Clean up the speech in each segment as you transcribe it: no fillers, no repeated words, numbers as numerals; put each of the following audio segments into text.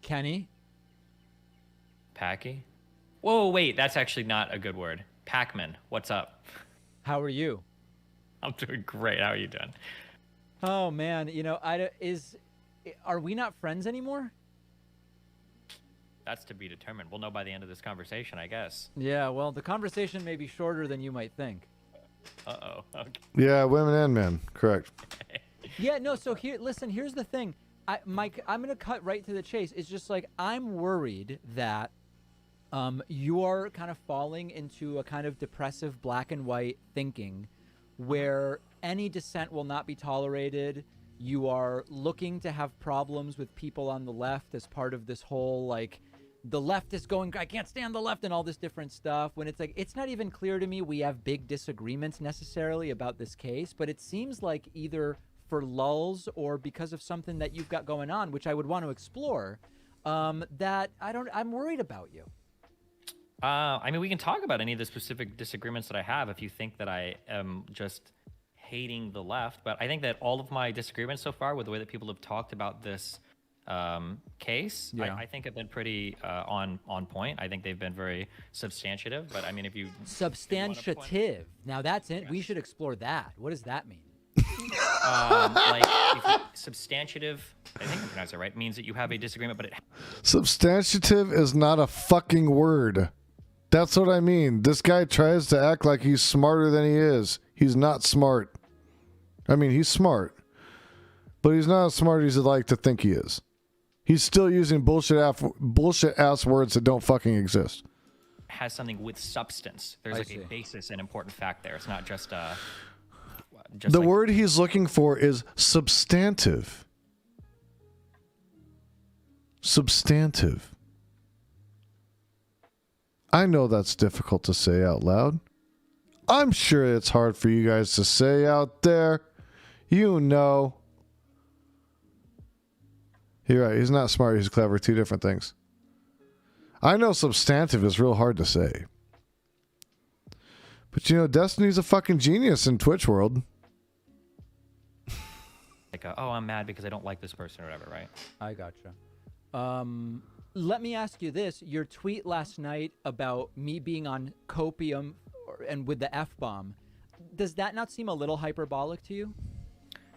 Kenny. Packy? Whoa, wait, that's actually not a good word. Pakman, what's up? How are you? I'm doing great. How are you doing? Oh man, are we not friends anymore? That's to be determined. We'll know by the end of this conversation, I guess. Yeah, well, the conversation may be shorter than you might think. Uh-oh. Okay. Yeah, women and men. Correct. Yeah, no, so listen, here's the thing. Mike, I'm going to cut right to the chase. It's just like I'm worried that you are kind of falling into a kind of depressive black and white thinking where any dissent will not be tolerated. You are looking to have problems with people on the left as part of this whole, like, the left is going, I can't stand the left and all this different stuff, when it's like, it's not even clear to me we have big disagreements necessarily about this case, but it seems like either for lulls or because of something that you've got going on, which I would want to explore, that I'm worried about you. I mean, we can talk about any of the specific disagreements that I have if you think that I am just hating the left, but I think that all of my disagreements so far with the way that people have talked about this case, yeah. I think have been pretty on point. I think they've been very substantive, but I mean, if you... Substantiative. Now that's it. Yes. We should explore that. What does that mean? Like, substantive, I think I pronounced it right, means that you have a disagreement, but it... Substantiative is not a fucking word. That's what I mean. This guy tries to act like he's smarter than he is. He's not smart. I mean, he's smart, but he's not as smart as he'd like to think he is. He's still using bullshit ass words that don't fucking exist. Has something with substance. There's like a basis and important fact there. It's not just the word he's looking for is substantive. Substantive. I know that's difficult to say out loud. I'm sure it's hard for you guys to say out there. You know. You're right. He's not smart. He's clever. Two different things. I know substantive is real hard to say. But you know, Destiny's a fucking genius in Twitch world. Like, oh, I'm mad because I don't like this person or whatever, right? I gotcha. Let me ask you this. Your tweet last night about me being on copium and with the F-bomb, does that not seem a little hyperbolic to you?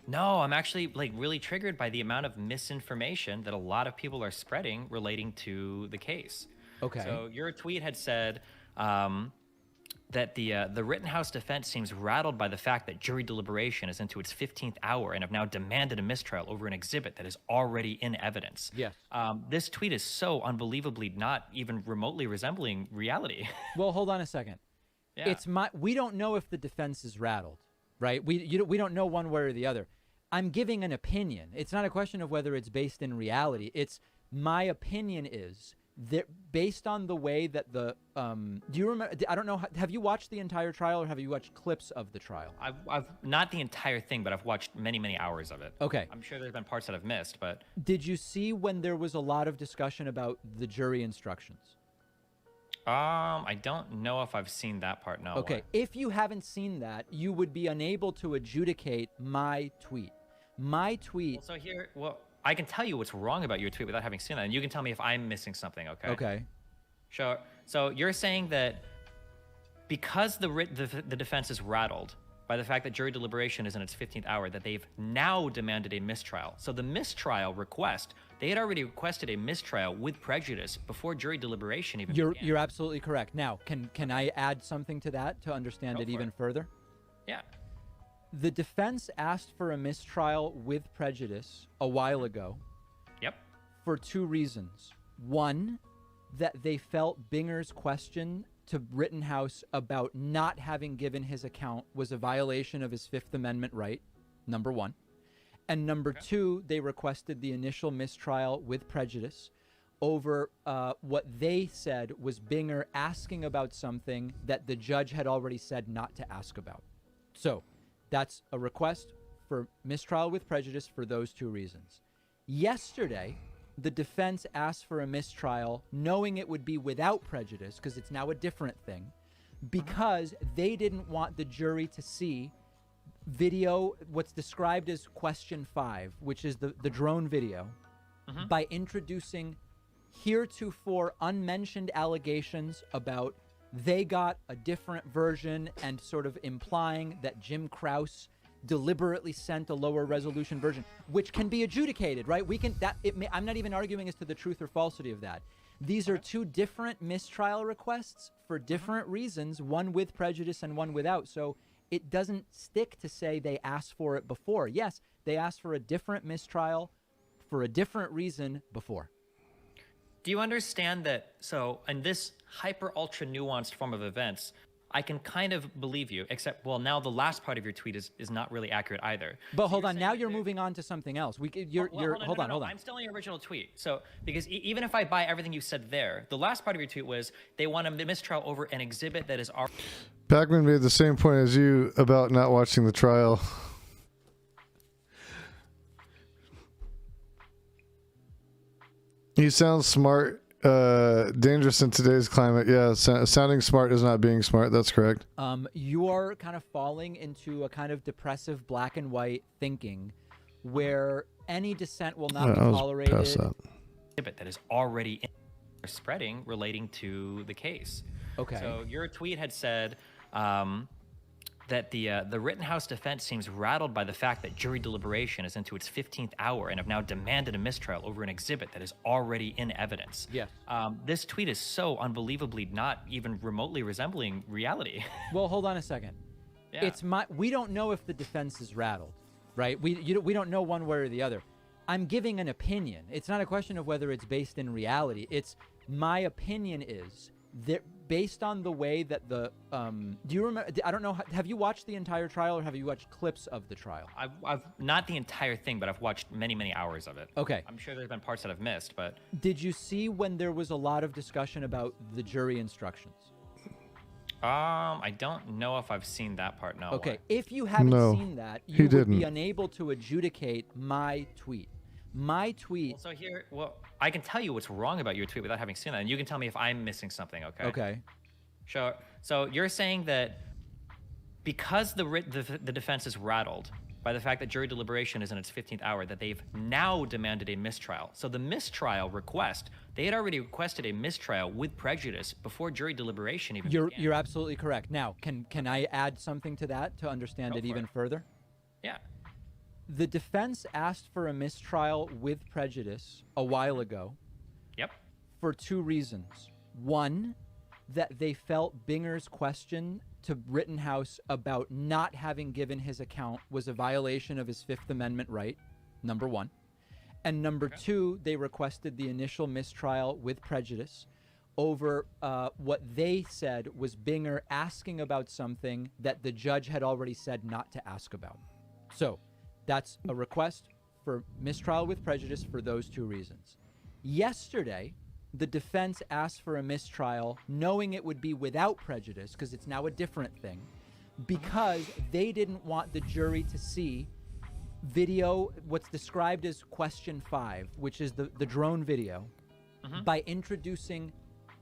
No, I'm actually like really triggered by the amount of misinformation that a lot of people are spreading relating to the case. Okay. So your tweet had said that the Rittenhouse defense seems rattled by the fact that jury deliberation is into its 15th hour and have now demanded a mistrial over an exhibit that is already in evidence. Yes. This tweet is so unbelievably not even remotely resembling reality. Well, hold on a second. Yeah. We don't know if the defense is rattled, right? We don't know one way or the other. I'm giving an opinion. It's not a question of whether it's based in reality. It's my opinion is that based on the way that the do you remember? I don't know. Have you watched the entire trial or have you watched clips of the trial? I've not the entire thing, but I've watched many hours of it. Okay. I'm sure there's been parts that I've missed, but did you see when there was a lot of discussion about the jury instructions? I don't know if I've seen that part. No. Okay. If you haven't seen that, you would be unable to adjudicate my tweet. My tweet. Well, I can tell you what's wrong about your tweet without having seen that, and you can tell me if I'm missing something, okay? Okay. Sure. So you're saying that because the defense is rattled by the fact that jury deliberation is in its 15th hour, that they've now demanded a mistrial. So the mistrial request, they had already requested a mistrial with prejudice before jury deliberation even began. You're absolutely correct. Now, can I add something to that to understand it even further? Yeah. The defense asked for a mistrial with prejudice a while ago. Yep. For two reasons. One, that they felt Binger's question to Rittenhouse about not having given his account was a violation of his Fifth Amendment right, number one. And number two, they requested the initial mistrial with prejudice over what they said was Binger asking about something that the judge had already said not to ask about. So that's a request for mistrial with prejudice for those two reasons. Yesterday, the defense asked for a mistrial knowing it would be without prejudice because it's now a different thing, because they didn't want the jury to see video, what's described as question 5, which is the drone video, by introducing heretofore unmentioned allegations about they got a different version and sort of implying that Jim Krause deliberately sent a lower resolution version, which can be adjudicated, right? We can I'm not even arguing as to the truth or falsity of that. These are two different mistrial requests for different reasons, one with prejudice and one without. So it doesn't stick to say they asked for it before. Yes, they asked for a different mistrial for a different reason before. Do you understand that? So, in this hyper ultra nuanced form of events, I can kind of believe you, except, well, now the last part of your tweet is not really accurate either. But hold on, now you're moving on to something else. Hold on. I'm still in your original tweet. So, because even if I buy everything you said there, the last part of your tweet was they want a mistrial over an exhibit that is already. Pakman made the same point as you about not watching the trial. He sounds smart. Dangerous in today's climate. Yeah, sounding smart is not being smart. That's correct. You are kind of falling into a kind of depressive black and white thinking where any dissent will not be tolerated. Exhibit that is already spreading relating to the case. Okay. So your tweet had said that the Rittenhouse defense seems rattled by the fact that jury deliberation is into its 15th hour and have now demanded a mistrial over an exhibit that is already in evidence. Yeah. This tweet is so unbelievably not even remotely resembling reality. Well, hold on a second. Yeah. We don't know if the defense is rattled, right? We don't know one way or the other. I'm giving an opinion. It's not a question of whether it's based in reality. It's my opinion is that based on the way that the do you remember, I don't know, have you watched the entire trial or have you watched clips of the trial? I've not the entire thing, but I've watched many hours of it. Okay. I'm sure there's been parts that I've missed, but did you see when there was a lot of discussion about the jury instructions? I don't know if I've seen that part. No. Okay. If you haven't seen that, you would be unable to adjudicate my tweet. My tweet. So here, I can tell you what's wrong about your tweet without having seen that, and you can tell me if I'm missing something. Okay. Okay. Sure. So you're saying that because the defense is rattled by the fact that jury deliberation is in its 15th hour, that they've now demanded a mistrial. So the mistrial request, they had already requested a mistrial with prejudice before jury deliberation even began. You're absolutely correct. Now, can I add something to that to understand it even further? Yeah. The defense asked for a mistrial with prejudice a while ago. Yep. For two reasons. One, that they felt Binger's question to Rittenhouse about not having given his account was a violation of his Fifth Amendment right, number one. And number two, they requested the initial mistrial with prejudice over what they said was Binger asking about something that the judge had already said not to ask about. So that's a request for mistrial with prejudice for those two reasons. Yesterday, the defense asked for a mistrial knowing it would be without prejudice because it's now a different thing because they didn't want the jury to see video, what's described as question 5, which is the drone video, by introducing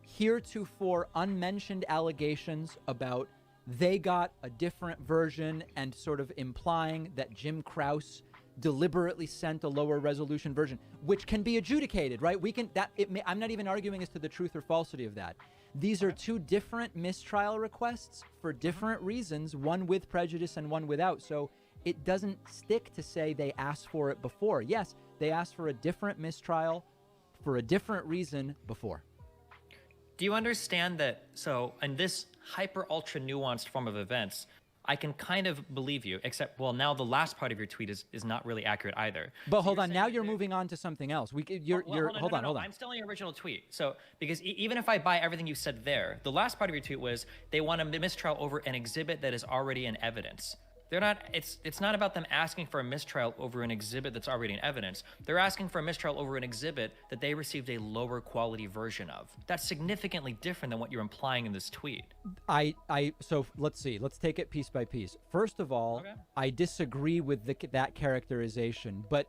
heretofore unmentioned allegations about they got a different version and sort of implying that Jim Krause deliberately sent a lower resolution version, which can be adjudicated, right? I'm not even arguing as to the truth or falsity of that. These are two different mistrial requests for different reasons, one with prejudice and one without. So it doesn't stick to say they asked for it before. Yes, they asked for a different mistrial for a different reason before. Do you understand that? So in this hyper ultra nuanced form of events, I can kind of believe you, except, well, now the last part of your tweet is not really accurate either. But hold on, now you're moving on to something else. Hold on. I'm still in your original tweet. So, because even if I buy everything you said there, the last part of your tweet was they want a mistrial over an exhibit that is already in evidence. They're not, it's not about them asking for a mistrial over an exhibit that's already in evidence. They're asking for a mistrial over an exhibit that they received a lower quality version of. That's significantly different than what you're implying in this tweet. So let's see. Let's take it piece by piece. First of all, I disagree with that characterization, but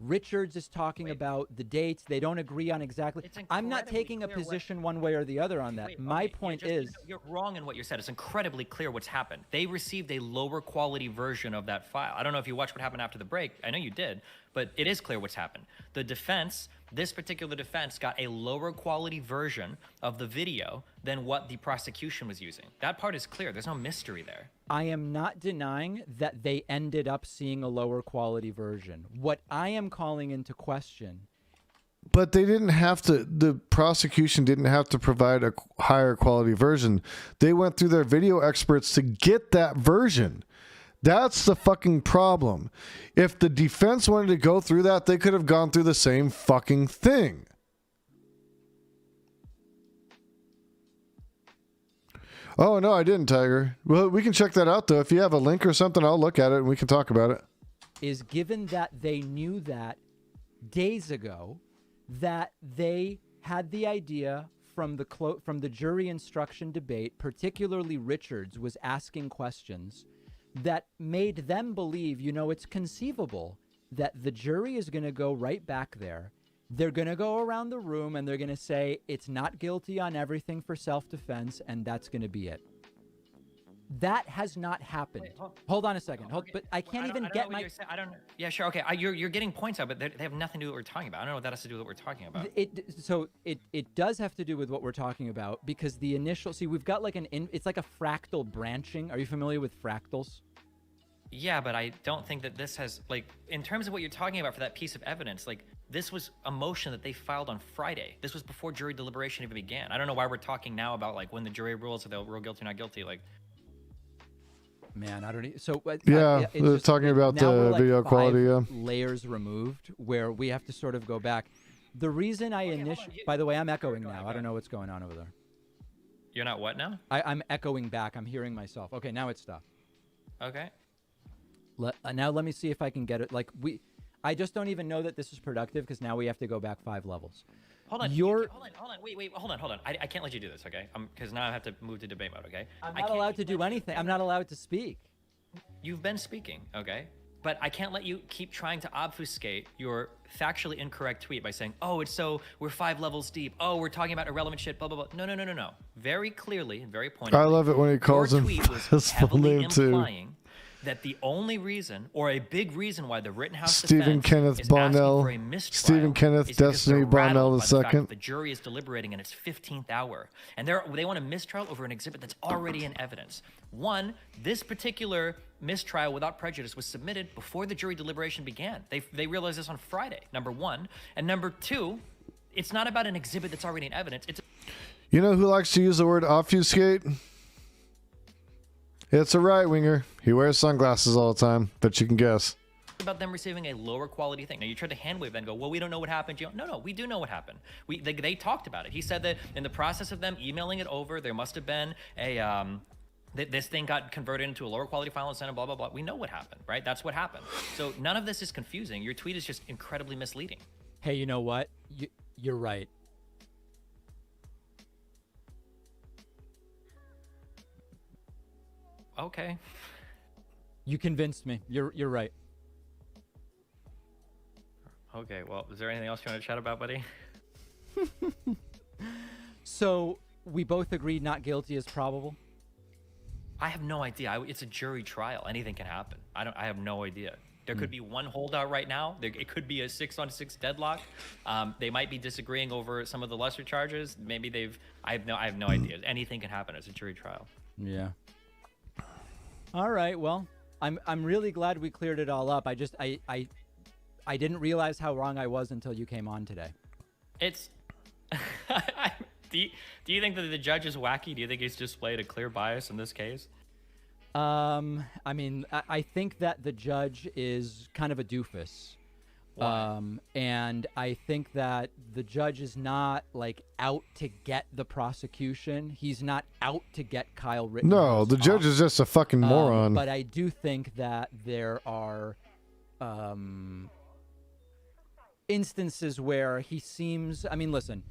Richards is talking about the dates. They don't agree on exactly. I'm not taking a position one way or the other on that. My point is, you're wrong in what you said. It's incredibly clear what's happened. They received a lower quality version of that file. I don't know if you watched what happened after the break. I know you did, but it is clear what's happened. The defense, this particular defense, got a lower quality version of the video than what the prosecution was using. That part is clear. There's no mystery there. I am not denying that they ended up seeing a lower quality version. What I am calling into question. But they didn't have to, the prosecution didn't have to provide a higher quality version. They went through their video experts to get that version. That's the fucking problem. If the defense wanted to go through that, they could have gone through the same fucking thing. Oh, no, I didn't, Tiger. Well, we can check that out, though. If you have a link or something, I'll look at it and we can talk about it. Is given that they knew that days ago, that they had the idea from the jury instruction debate, particularly Richards was asking questions that made them believe, you know, it's conceivable that the jury is going to go right back there. They're going to go around the room and they're going to say it's not guilty on everything for self-defense, and that's going to be it. That has not happened. Wait, hold on a second. But I can't even get my... I don't... Yeah, sure. Okay. You're getting points out, but they have nothing to do with what we're talking about. I don't know what that has to do with what we're talking about. It does have to do with what we're talking about, because the initial... See, we've got like it's like a fractal branching. Are you familiar with fractals? Yeah, but I don't think that this has, like, in terms of what you're talking about for that piece of evidence, like, this was a motion that they filed on Friday. This was before jury deliberation even began. I don't know why we're talking now about, like, when the jury rules if they'll rule guilty or not guilty. Like, man, I don't need... So, yeah, they're talking about the video quality, yeah. Layers removed, where we have to sort of go back. The reason I initially... By the way, I'm echoing now. I don't know what's going on over there. You're not what now? I'm echoing back. I'm hearing myself. Okay, now it's stopped. Okay. Now let me see if I can get it. Like I just don't even know that this is productive, because now we have to go back 5 levels. Hold on. Hold on. Wait. Hold on. I can't let you do this, okay? Because now I have to move to debate mode, okay? I'm not allowed to do anything. I'm not allowed to speak. You've been speaking, okay? But I can't let you keep trying to obfuscate your factually incorrect tweet by saying, oh, we're 5 levels deep. Oh, we're talking about irrelevant shit, blah, blah, blah. No. Very clearly and very pointedly. I love it when he calls him his full name, too. That the only reason, or a big reason why the Rittenhouse Stephen defense Kenneth is Bonnell, asking for a mistrial Stephen Kenneth is because Destiny they're Bonnell rattled by the fact II. that the jury is deliberating in its 15th hour, and they want a mistrial over an exhibit that's already in evidence. One, this particular mistrial without prejudice was submitted before the jury deliberation began. They realized this on Friday, number one. And number two, it's not about an exhibit that's already in evidence. You know who likes to use the word obfuscate? It's a right-winger. He wears sunglasses all the time, but you can guess. About them receiving a lower quality thing. Now, you tried to hand wave that and go, well, we don't know what happened. No, we do know what happened. They talked about it. He said that in the process of them emailing it over, there must have been this thing got converted into a lower quality file and sent, blah, blah, blah. We know what happened, right? That's what happened. So none of this is confusing. Your tweet is just incredibly misleading. Hey, you know what? You're right. Okay. You convinced me. You're right. Okay, well, is there anything else you want to chat about, buddy? So we both agreed not guilty is probable? I have no idea. It's a jury trial. Anything can happen. I have no idea. There could be one holdout right now. It could be a 6-on-6 deadlock. They might be disagreeing over some of the lesser charges. Maybe I have no idea. Anything can happen. It's a jury trial. Yeah. All right. Well, I'm really glad we cleared it all up. I didn't realize how wrong I was until you came on today. It's do you think that the judge is wacky? Do you think he's displayed a clear bias in this case? I mean, I think that the judge is kind of a doofus. Why? And I think that the judge is not like out to get the prosecution. He's not out to get Kyle Rittenhouse. No, the judge is just a fucking moron. But I do think that there are instances where he seems, I mean, listen,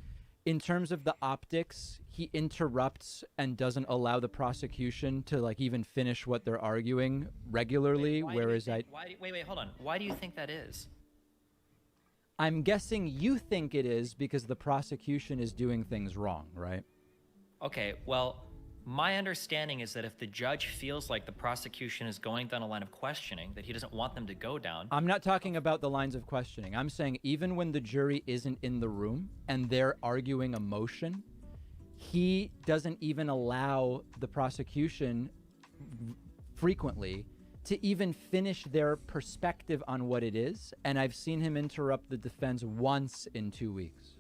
in terms of the optics, he interrupts and doesn't allow the prosecution to like even finish what they're arguing regularly. Wait, wait, hold on. Why do you think that is? I'm guessing you think it is because the prosecution is doing things wrong, right? Okay, well, my understanding is that if the judge feels like the prosecution is going down a line of questioning that he doesn't want them to go down. I'm not talking about the lines of questioning. I'm saying even when the jury isn't in the room and they're arguing a motion, he doesn't even allow the prosecution frequently to even finish their perspective on what it is. And I've seen him interrupt the defense once in 2 weeks.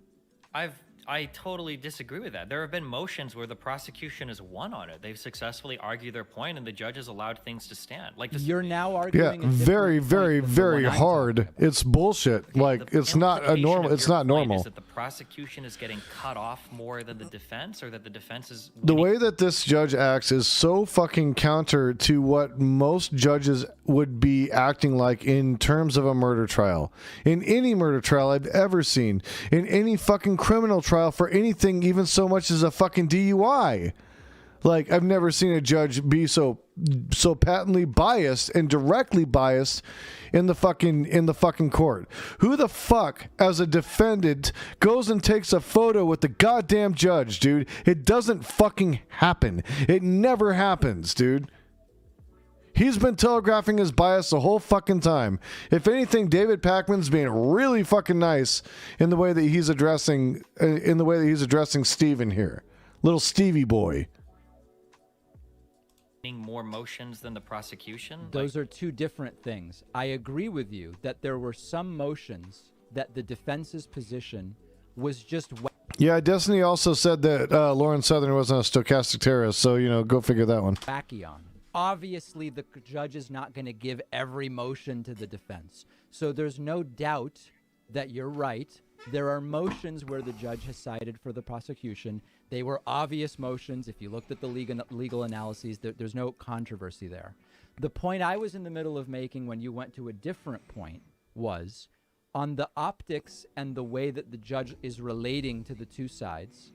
I totally disagree with that. There have been motions where the prosecution has won on it. They've successfully argued their point, and the judge has allowed things to stand. Like this, You're now Yeah, arguing. a very, different very, point than the very one I'm hard. talking about. It's bullshit. okay, Like the it's not a implication normal. of It's your not point normal. Is that the prosecution is getting cut off more than the defense, or that the defense is The winning? way that this judge acts is so fucking counter to what most judges would be acting like in terms of a murder trial. In any murder trial I've ever seen, in any fucking criminal trial for anything even so much as a fucking DUI. Like, I've never seen a judge be so patently biased and directly biased in the fucking court. Who the fuck, as a defendant, goes and takes a photo with the goddamn judge, dude? It doesn't fucking happen. It never happens, dude. He's been telegraphing his bias the whole fucking time. If anything, David Pakman's being really fucking nice in the way that he's addressing Steven here. Little Stevie boy. More motions than the prosecution? Those are two different things. I agree with you that there were some motions that the defense's position was just Yeah, Destiny also said that Lauren Southern wasn't a stochastic terrorist, so, go figure that one. wacky on. Obviously, the judge is not going to give every motion to the defense. So there's no doubt that you're right. There are motions where the judge has sided for the prosecution. They were obvious motions. If you looked at the legal analyses, there's no controversy there. The point I was in the middle of making when you went to a different point was on the optics and the way that the judge is relating to the two sides.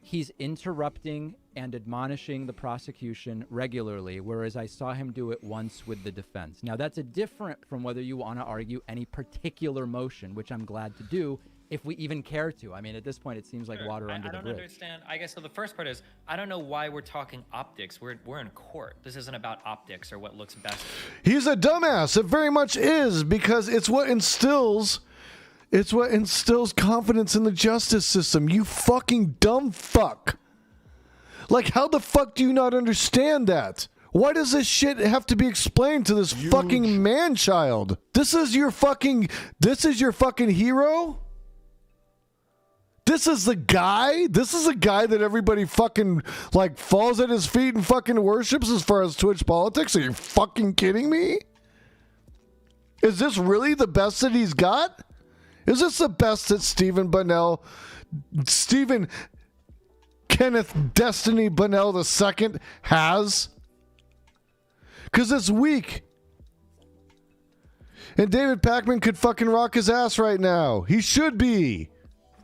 He's interrupting and admonishing the prosecution regularly, whereas I saw him do it once with the defense. Now, that's a different from whether you want to argue any particular motion, which I'm glad to do, if we even care to. I mean, at this point, it seems like water under the bridge. I don't understand. I guess so. The first part is I don't know why we're talking optics. We're in court. This isn't about optics or what looks best. He's a dumbass. It very much is, because it's what instills confidence in the justice system. You fucking dumb fuck. Like, how the fuck do you not understand that? Why does this shit have to be explained to this fucking man-child? This is your fucking hero? This is the guy? This is the guy that everybody fucking, like, falls at his feet and fucking worships as far as Twitch politics? Are you fucking kidding me? Is this really the best that he's got? Is this the best that Stephen Kenneth Destiny Bunnell II has? Because it's weak. And David Pakman could fucking rock his ass right now. He should be.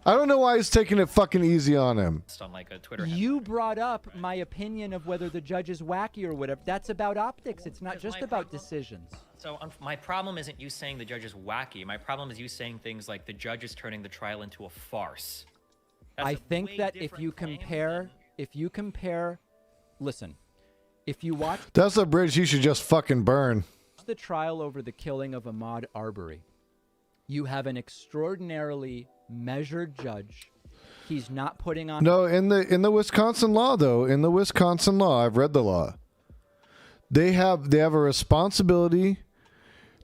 I don't know why he's taking it fucking easy on him. Just on like a Twitter. You brought up my opinion of whether the judge is wacky or whatever. That's about optics. It's not just about decisions. So my problem isn't you saying the judge is wacky. My problem is you saying things like the judge is turning the trial into a farce. That's I a think way that if different you claim compare, listen, if you watch That's a bridge he should just fucking burn. the trial over the killing of Ahmaud Arbery, you have an extraordinarily measured judge. He's not putting on. No, in the Wisconsin law, though, in the Wisconsin law, I've read the law. They have a responsibility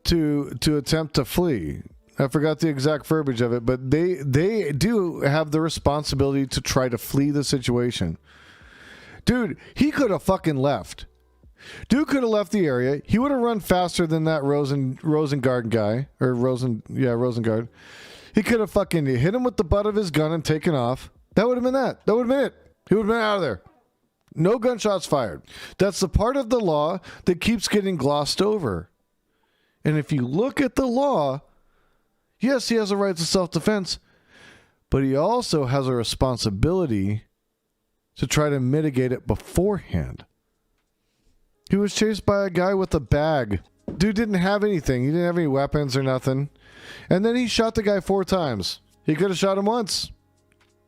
to attempt to flee. I forgot the exact verbiage of it, but they do have the responsibility to try to flee the situation. Dude, he could have fucking left. Dude could have left the area. He would have run faster than that Rosengard guy. Or Rosengard. He could have fucking hit him with the butt of his gun and taken off. That would have been that. That would have been it. He would have been out of there. No gunshots fired. That's the part of the law that keeps getting glossed over. And if you look at the law, yes, he has a right to self-defense, but he also has a responsibility to try to mitigate it beforehand. He was chased by a guy with a bag. Dude didn't have anything. He didn't have any weapons or nothing. And then he shot the guy 4 times. He could have shot him once.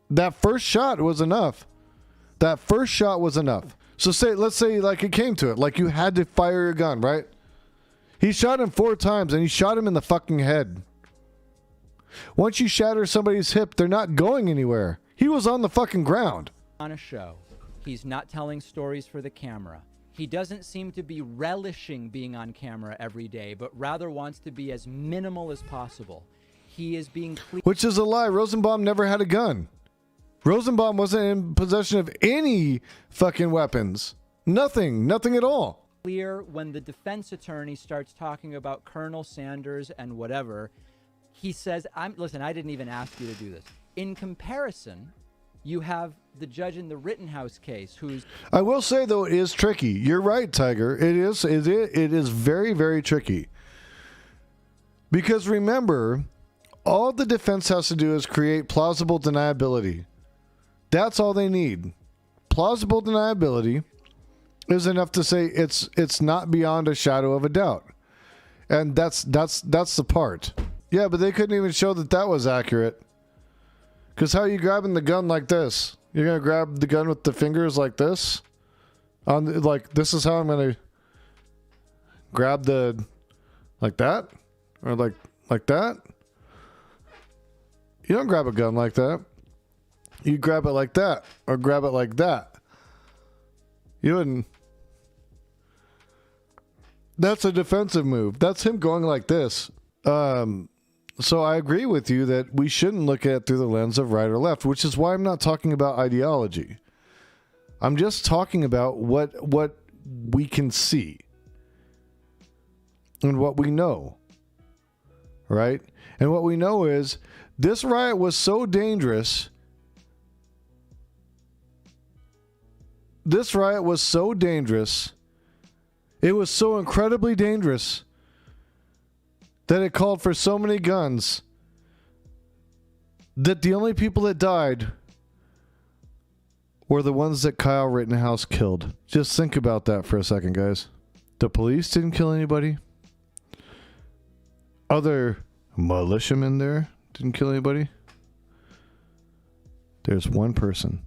That first shot was enough. That first shot was enough. So let's say like it came to it. Like you had to fire a gun, right? He shot him 4 times and he shot him in the fucking head. Once you shatter somebody's hip, they're not going anywhere. He was on the fucking ground. On a show. He's not telling stories for the camera. He doesn't seem to be relishing being on camera every day, but rather wants to be as minimal as possible. He is being clear. Which is a lie. Rosenbaum never had a gun. Rosenbaum wasn't in possession of any fucking weapons. Nothing. Nothing at all. Clear when the defense attorney starts talking about Colonel Sanders and whatever. He says, listen, I didn't even ask you to do this. In comparison, you have the judge in the Rittenhouse case who's... I will say, though, it is tricky. You're right, Tiger. It is very, very tricky. Because remember, all the defense has to do is create plausible deniability. That's all they need. Plausible deniability is enough to say it's not beyond a shadow of a doubt. And that's the part. Yeah, but they couldn't even show that was accurate. Because how are you grabbing the gun like this? You're going to grab the gun with the fingers like this? This is how I'm going to grab like that? Or like that? You don't grab a gun like that. You grab it like that. Or grab it like that. You wouldn't. That's a defensive move. That's him going like this. So I agree with you that we shouldn't look at it through the lens of right or left, which is why I'm not talking about ideology. I'm just talking about what we can see and what we know, right? And what we know is this riot was so dangerous. This riot was so dangerous. It was so incredibly dangerous that it called for so many guns that the only people that died were the ones that Kyle Rittenhouse killed. Just think about that for a second, guys. The police didn't kill anybody. Other militiamen there didn't kill anybody. There's one person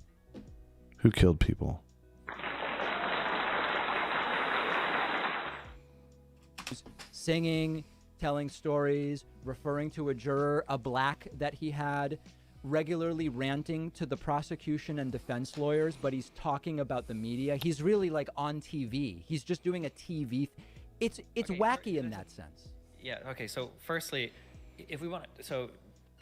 who killed people. Singing, telling stories, referring to a juror, a black that he had, regularly ranting to the prosecution and defense lawyers, but he's talking about the media. He's really like on TV. He's just doing a TV. It's okay, wacky in that sense. Yeah. Okay. So firstly, if we want to,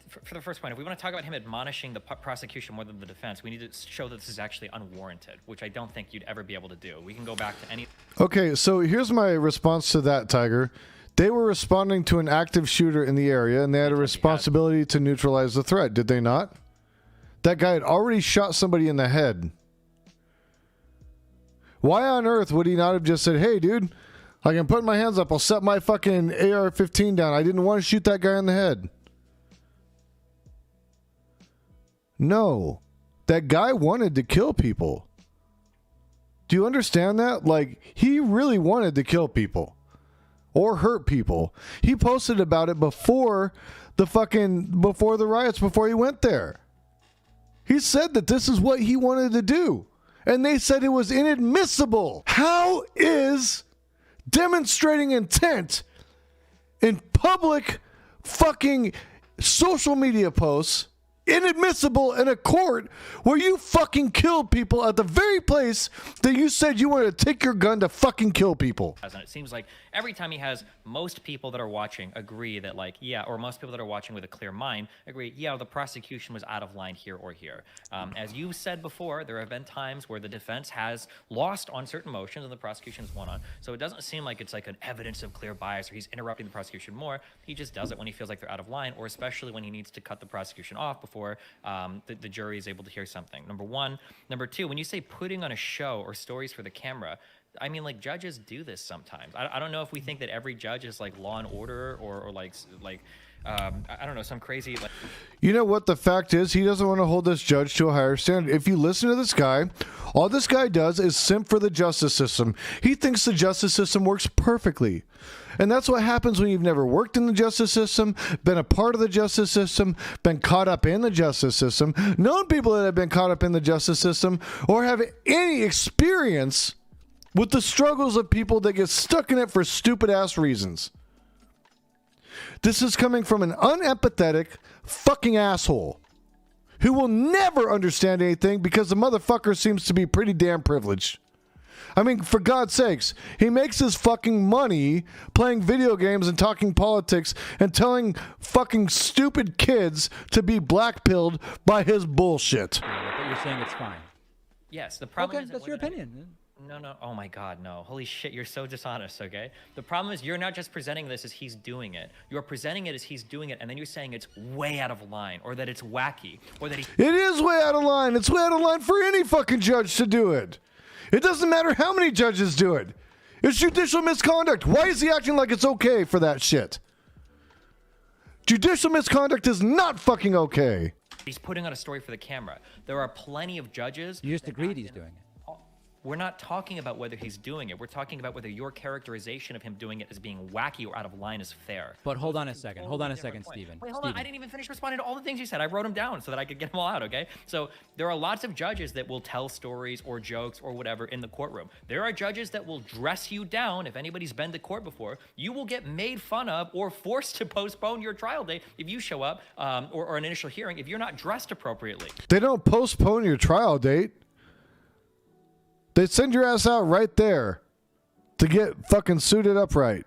for the first point, if we want to talk about him admonishing the prosecution more than the defense, we need to show that this is actually unwarranted, which I don't think you'd ever be able to do. We can go back to any. Okay. So here's my response to that, Tiger. They were responding to an active shooter in the area, and they had a responsibility to neutralize the threat, did they not? That guy had already shot somebody in the head. Why on earth would he not have just said, hey, dude, I can put my hands up. I'll set my fucking AR-15 down. I didn't want to shoot that guy in the head. No. That guy wanted to kill people. Do you understand that? Like, he really wanted to kill people. Or hurt people. He posted about it before the riots, before he went there. He said that this is what he wanted to do. And they said it was inadmissible. How is demonstrating intent in public fucking social media posts inadmissible in a court where you fucking killed people at the very place that you said you wanted to take your gun to fucking kill people? And it seems like every time he has, most people that are watching agree that, like, yeah, or most people that are watching with a clear mind agree, yeah, the prosecution was out of line here or here. As you said before, there have been times where the defense has lost on certain motions and the prosecution's won on. So it doesn't seem like it's like an evidence of clear bias or he's interrupting the prosecution more. He just does it when he feels like they're out of line, or especially when he needs to cut the prosecution off before the jury is able to hear something. Number one. Number two, when you say putting on a show or stories for the camera, I mean, like, judges do this sometimes. I don't know if we think that every judge is like Law and Order or like I don't know, some crazy like. You know what the fact is? He doesn't want to hold this judge to a higher standard. If you listen to this guy, all this guy does is simp for the justice system. He thinks the justice system works perfectly. And that's what happens when you've never worked in the justice system, been a part of the justice system, been caught up in the justice system, known people that have been caught up in the justice system, or have any experience with the struggles of people that get stuck in it for stupid ass reasons. This is coming from an unempathetic fucking asshole who will never understand anything because the motherfucker seems to be pretty damn privileged. I mean, for God's sakes, he makes his fucking money playing video games and talking politics and telling fucking stupid kids to be blackpilled by his bullshit. But you're saying it's fine. Yes, the problem Okay, is that's your opinion. No. Oh my God, no. Holy shit, you're so dishonest, okay? The problem is you're not just presenting this as he's doing it. You're presenting it as he's doing it, and then you're saying it's way out of line, or that it's wacky, or that he... It is way out of line. It's way out of line for any fucking judge to do it. It doesn't matter how many judges do it. It's judicial misconduct. Why is he acting like it's okay for that shit? Judicial misconduct is not fucking okay. He's putting on a story for the camera. There are plenty of judges... You just agreed he's doing it. We're not talking about whether he's doing it. We're talking about whether your characterization of him doing it as being wacky or out of line is fair. But hold on a second. Hold on a second, Stephen. Wait, hold on. I didn't even finish responding to all the things you said. I wrote them down so that I could get them all out, okay? So there are lots of judges that will tell stories or jokes or whatever in the courtroom. There are judges that will dress you down. If anybody's been to court before, you will get made fun of or forced to postpone your trial date if you show up or an initial hearing if you're not dressed appropriately. They don't postpone your trial date. They send your ass out right there to get fucking suited up right,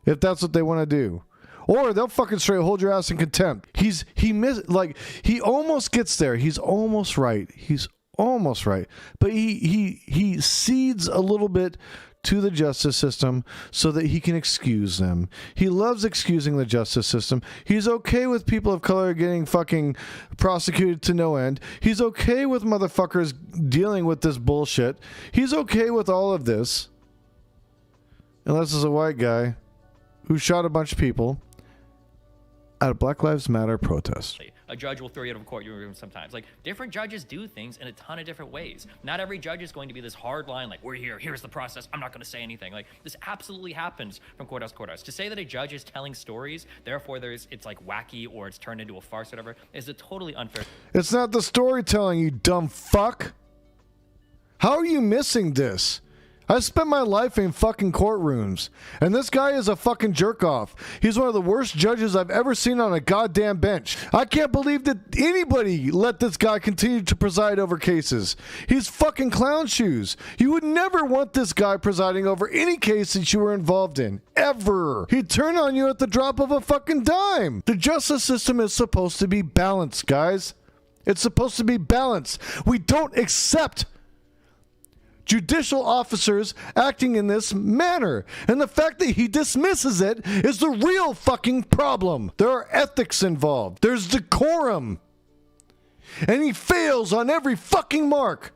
if that's what they want to do. Or they'll fucking straight hold your ass in contempt. He almost gets there. He's almost right. He's almost right. But he cedes a little bit to the justice system so that he can excuse them. He loves excusing the justice system. He's okay with people of color getting fucking prosecuted to no end. He's okay with motherfuckers dealing with this bullshit. He's okay with all of this. Unless it's a white guy who shot a bunch of people at a Black Lives Matter protest. A judge will throw you out of a courtroom sometimes. Like, different judges do things in a ton of different ways. Not every judge is going to be this hard line, like, we're here, here's the process, I'm not going to say anything. Like, this absolutely happens from courthouse to courthouse. To say that a judge is telling stories, therefore it's like wacky or it's turned into a farce or whatever, is a totally unfair. It's not the storytelling, you dumb fuck. How are you missing this? I spent my life in fucking courtrooms, and this guy is a fucking jerk-off. He's one of the worst judges I've ever seen on a goddamn bench. I can't believe that anybody let this guy continue to preside over cases. He's fucking clown shoes. You would never want this guy presiding over any case that you were involved in, ever. He'd turn on you at the drop of a fucking dime. The justice system is supposed to be balanced, guys. It's supposed to be balanced. We don't accept judicial officers acting in this manner. And the fact that he dismisses it is the real fucking problem. There are ethics involved. There's decorum. And he fails on every fucking mark.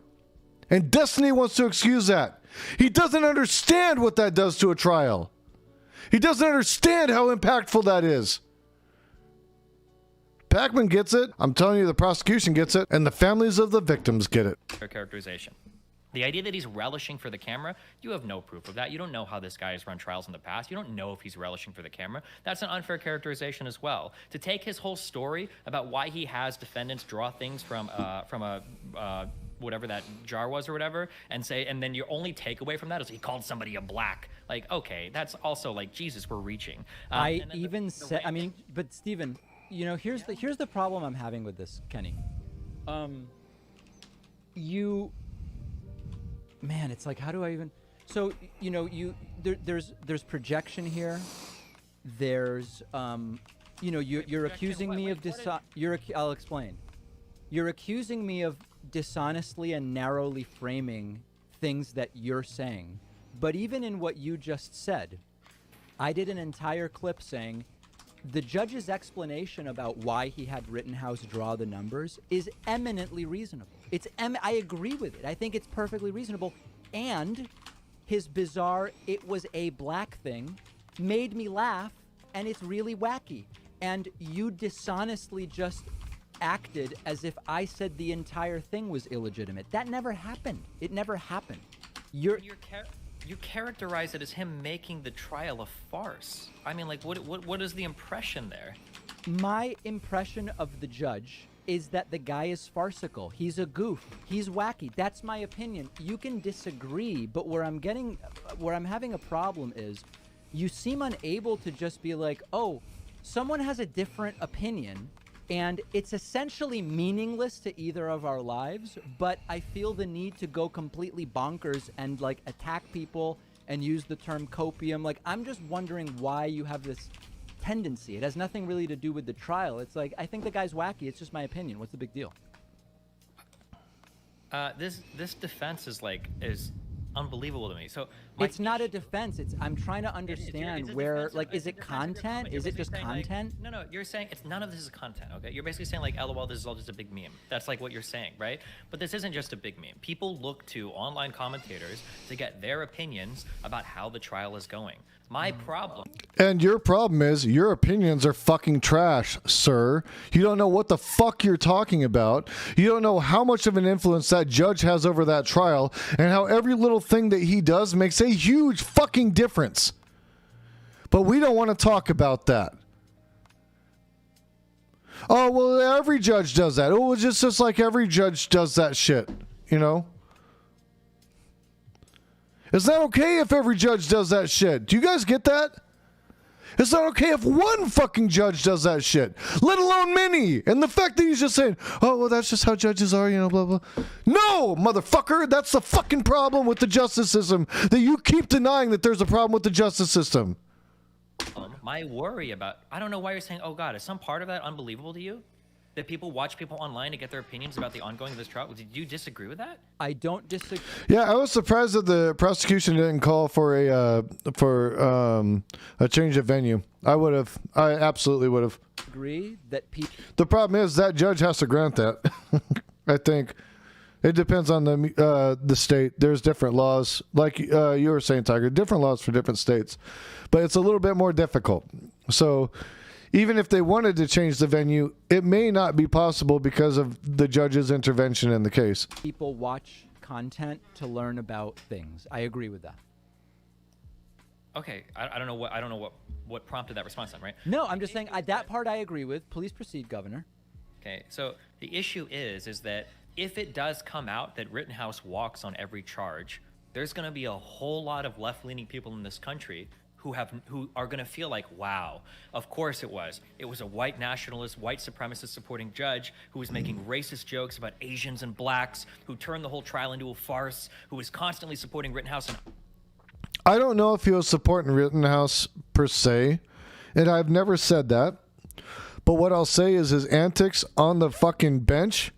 And Destiny wants to excuse that. He doesn't understand what that does to a trial. He doesn't understand how impactful that is. Pakman gets it. I'm telling you, the prosecution gets it. And the families of the victims get it. Their characterization. The idea that he's relishing for the camera, you have no proof of that. You don't know how this guy has run trials in the past. You don't know if he's relishing for the camera. That's an unfair characterization as well. To take his whole story about why he has defendants draw things from whatever that jar was or whatever, and then your only takeaway from that is he called somebody a black. Like, okay, that's also like, Jesus, we're reaching. But Stephen, you know, here's the problem I'm having with this, Kenny. Man, it's like, how do I even? So, you know, there's projection here. There's, you're accusing me of I'll explain. You're accusing me of dishonestly and narrowly framing things that you're saying. But even in what you just said, I did an entire clip saying the judge's explanation about why he had Rittenhouse draw the numbers is eminently reasonable. I agree with it. I think it's perfectly reasonable. And his bizarre, it was a black thing, made me laugh, and it's really wacky. and you dishonestly just acted as if I said the entire thing was illegitimate. That never happened. It never happened. You characterize it as him making the trial a farce. I mean, like, what is the impression there? My impression of the judge is that the guy is farcical. He's a goof. He's wacky. That's my opinion. You can disagree, but where I'm having a problem is you seem unable to just be like, oh, someone has a different opinion, and it's essentially meaningless to either of our lives, but I feel the need to go completely bonkers and like attack people and use the term copium. Like, I'm just wondering why you have this tendency. It has nothing really to do with the trial. It's like, I think the guy's wacky. It's just my opinion. What's the big deal? This defense is unbelievable to me. So it's not a defense. I'm trying to understand where, like, is it content? Is it just content? Like, no, you're saying none of this is content, okay? You're basically saying, like, LOL, this is all just a big meme. That's like what you're saying, right? But this isn't just a big meme. People look to online commentators to get their opinions about how the trial is going. My problem. And your problem is your opinions are fucking trash, sir. You don't know what the fuck you're talking about. You don't know how much of an influence that judge has over that trial and how every little thing that he does makes a huge fucking difference. But we don't want to talk about that. Oh, well, every judge does that. Oh, it's just like every judge does that shit, you know? It's not okay if every judge does that shit. Do you guys get that? It's not okay if one fucking judge does that shit, let alone many. And the fact that he's just saying, oh, well, that's just how judges are, you know, blah, blah. No, motherfucker, that's the fucking problem with the justice system, that you keep denying that there's a problem with the justice system. My worry about, I don't know why you're saying, oh, God, is some part of that unbelievable to you? That people watch people online to get their opinions about the ongoing of this trial? Did you disagree with that? I don't disagree. Yeah, I was surprised that the prosecution didn't call for a change of venue. I absolutely would have. Agree that people. The problem is that judge has to grant that. I think it depends on the state. There's different laws, like you were saying, Tiger. Different laws for different states, but it's a little bit more difficult. So even if they wanted to change the venue, it may not be possible because of the judge's intervention in the case. People watch content to learn about things. I agree with that. Okay, I don't know what prompted that response then, right? No, I'm just saying that part I agree with. Please proceed, Governor. Okay, so the issue is that if it does come out that Rittenhouse walks on every charge, there's going to be a whole lot of left-leaning people in this country who are going to feel like, wow, of course it was. It was a white nationalist, white supremacist supporting judge who was making racist jokes about Asians and blacks, who turned the whole trial into a farce, who was constantly supporting Rittenhouse. I don't know if he was supporting Rittenhouse per se, and I've never said that. But what I'll say is his antics on the fucking bench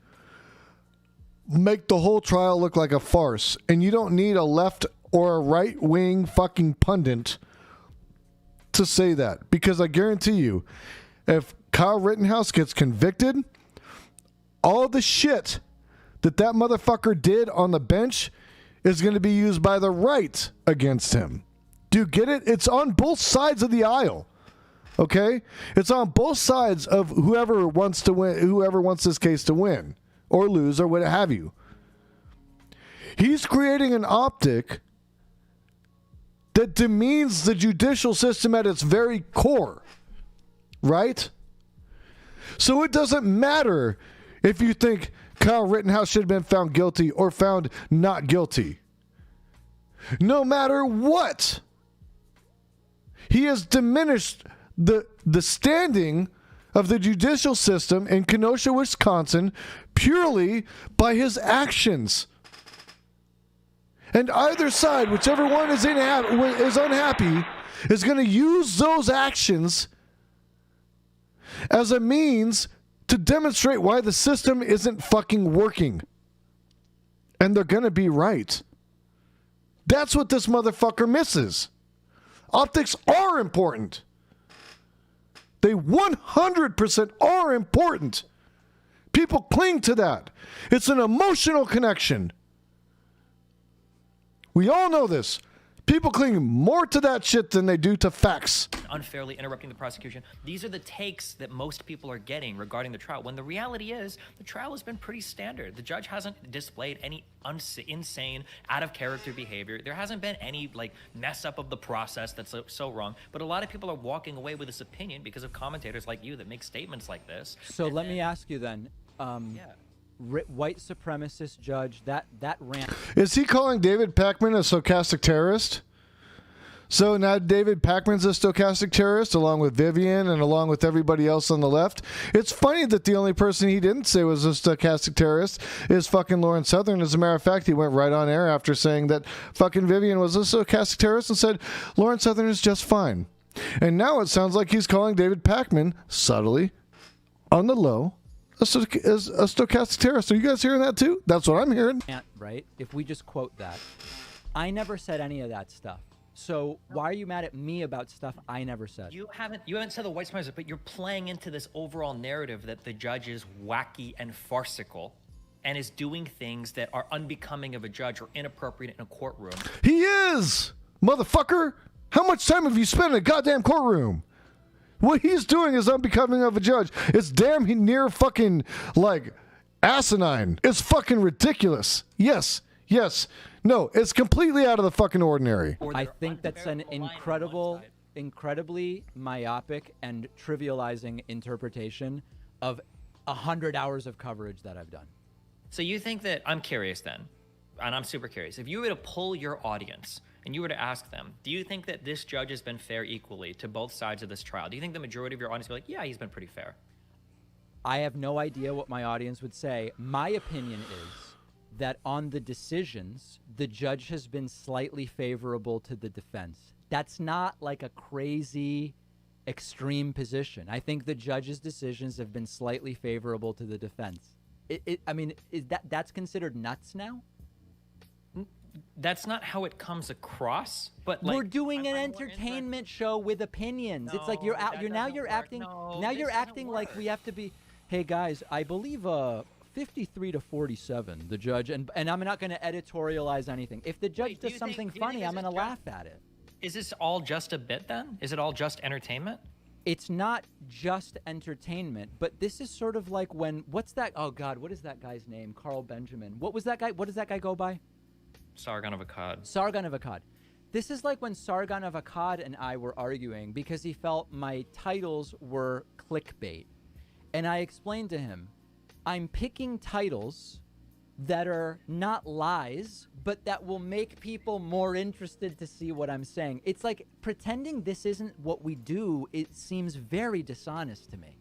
make the whole trial look like a farce. And you don't need a left or a right-wing fucking pundit to say that, because I guarantee you, if Kyle Rittenhouse gets convicted, all the shit that motherfucker did on the bench is going to be used by the right against him. Do you get it? It's on both sides of the aisle. Okay? It's on both sides of whoever wants to win, whoever wants this case to win or lose or what have you. He's creating an optic that demeans the judicial system at its very core, right? So it doesn't matter if you think Kyle Rittenhouse should have been found guilty or found not guilty. No matter what, he has diminished the standing of the judicial system in Kenosha, Wisconsin, purely by his actions. And either side, whichever one is unhappy, is going to use those actions as a means to demonstrate why the system isn't fucking working. And they're going to be right. That's what this motherfucker misses. Optics are important. They 100% are important. People cling to that. It's an emotional connection. We all know this. People cling more to that shit than they do to facts. Unfairly interrupting the prosecution. These are the takes that most people are getting regarding the trial, when the reality is the trial has been pretty standard. The judge hasn't displayed any insane, out of character behavior. There hasn't been any like mess up of the process that's so wrong. But a lot of people are walking away with this opinion because of commentators like you that make statements like this. So let me ask you then. White supremacist judge, that rant. Is he calling David Pakman a stochastic terrorist? So now David Pakman's a stochastic terrorist, along with Vivian and along with everybody else on the left. It's funny that the only person he didn't say was a stochastic terrorist is fucking Lawrence Southern. As a matter of fact, he went right on air after saying that fucking Vivian was a stochastic terrorist and said Lawrence Southern is just fine. And now it sounds like he's calling David Pakman, subtly, on the low, a stochastic terrorist. Are you guys hearing that too? That's what I'm hearing. Right? If we just quote that. I never said any of that stuff. So why are you mad at me about stuff I never said? You haven't said the white supremacist, but you're playing into this overall narrative that the judge is wacky and farcical and is doing things that are unbecoming of a judge or inappropriate in a courtroom. He is! Motherfucker! How much time have you spent in a goddamn courtroom? What he's doing is unbecoming of a judge. It's damn near fucking, like, asinine. It's fucking ridiculous. Yes. No, it's completely out of the fucking ordinary. I think that's an incredibly myopic and trivializing interpretation of 100 hours of coverage that I've done. So you think that, I'm curious then, and I'm super curious, if you were to poll your audience and you were to ask them, do you think that this judge has been fair equally to both sides of this trial? Do you think the majority of your audience would be like, yeah, he's been pretty fair? I have no idea what my audience would say. My opinion is that on the decisions, the judge has been slightly favorable to the defense. That's not like a crazy extreme position. I think the judge's decisions have been slightly favorable to the defense. I mean, that's considered nuts now? That's not how it comes across, but like, we're doing an entertainment show with opinions. It's like you're acting like we have to be, hey guys, I believe 53 to 47 the judge, and I'm not going to editorialize anything. If the judge does something funny, I'm going to laugh at it. Is this all just a bit then? Is it all just entertainment? It's not just entertainment, but this is sort of like when, oh God, what is that guy's name? Carl Benjamin. What does that guy go by? Sargon of Akkad. Sargon of Akkad. This is like when Sargon of Akkad and I were arguing because he felt my titles were clickbait. And I explained to him, I'm picking titles that are not lies, but that will make people more interested to see what I'm saying. It's like pretending this isn't what we do. It seems very dishonest to me.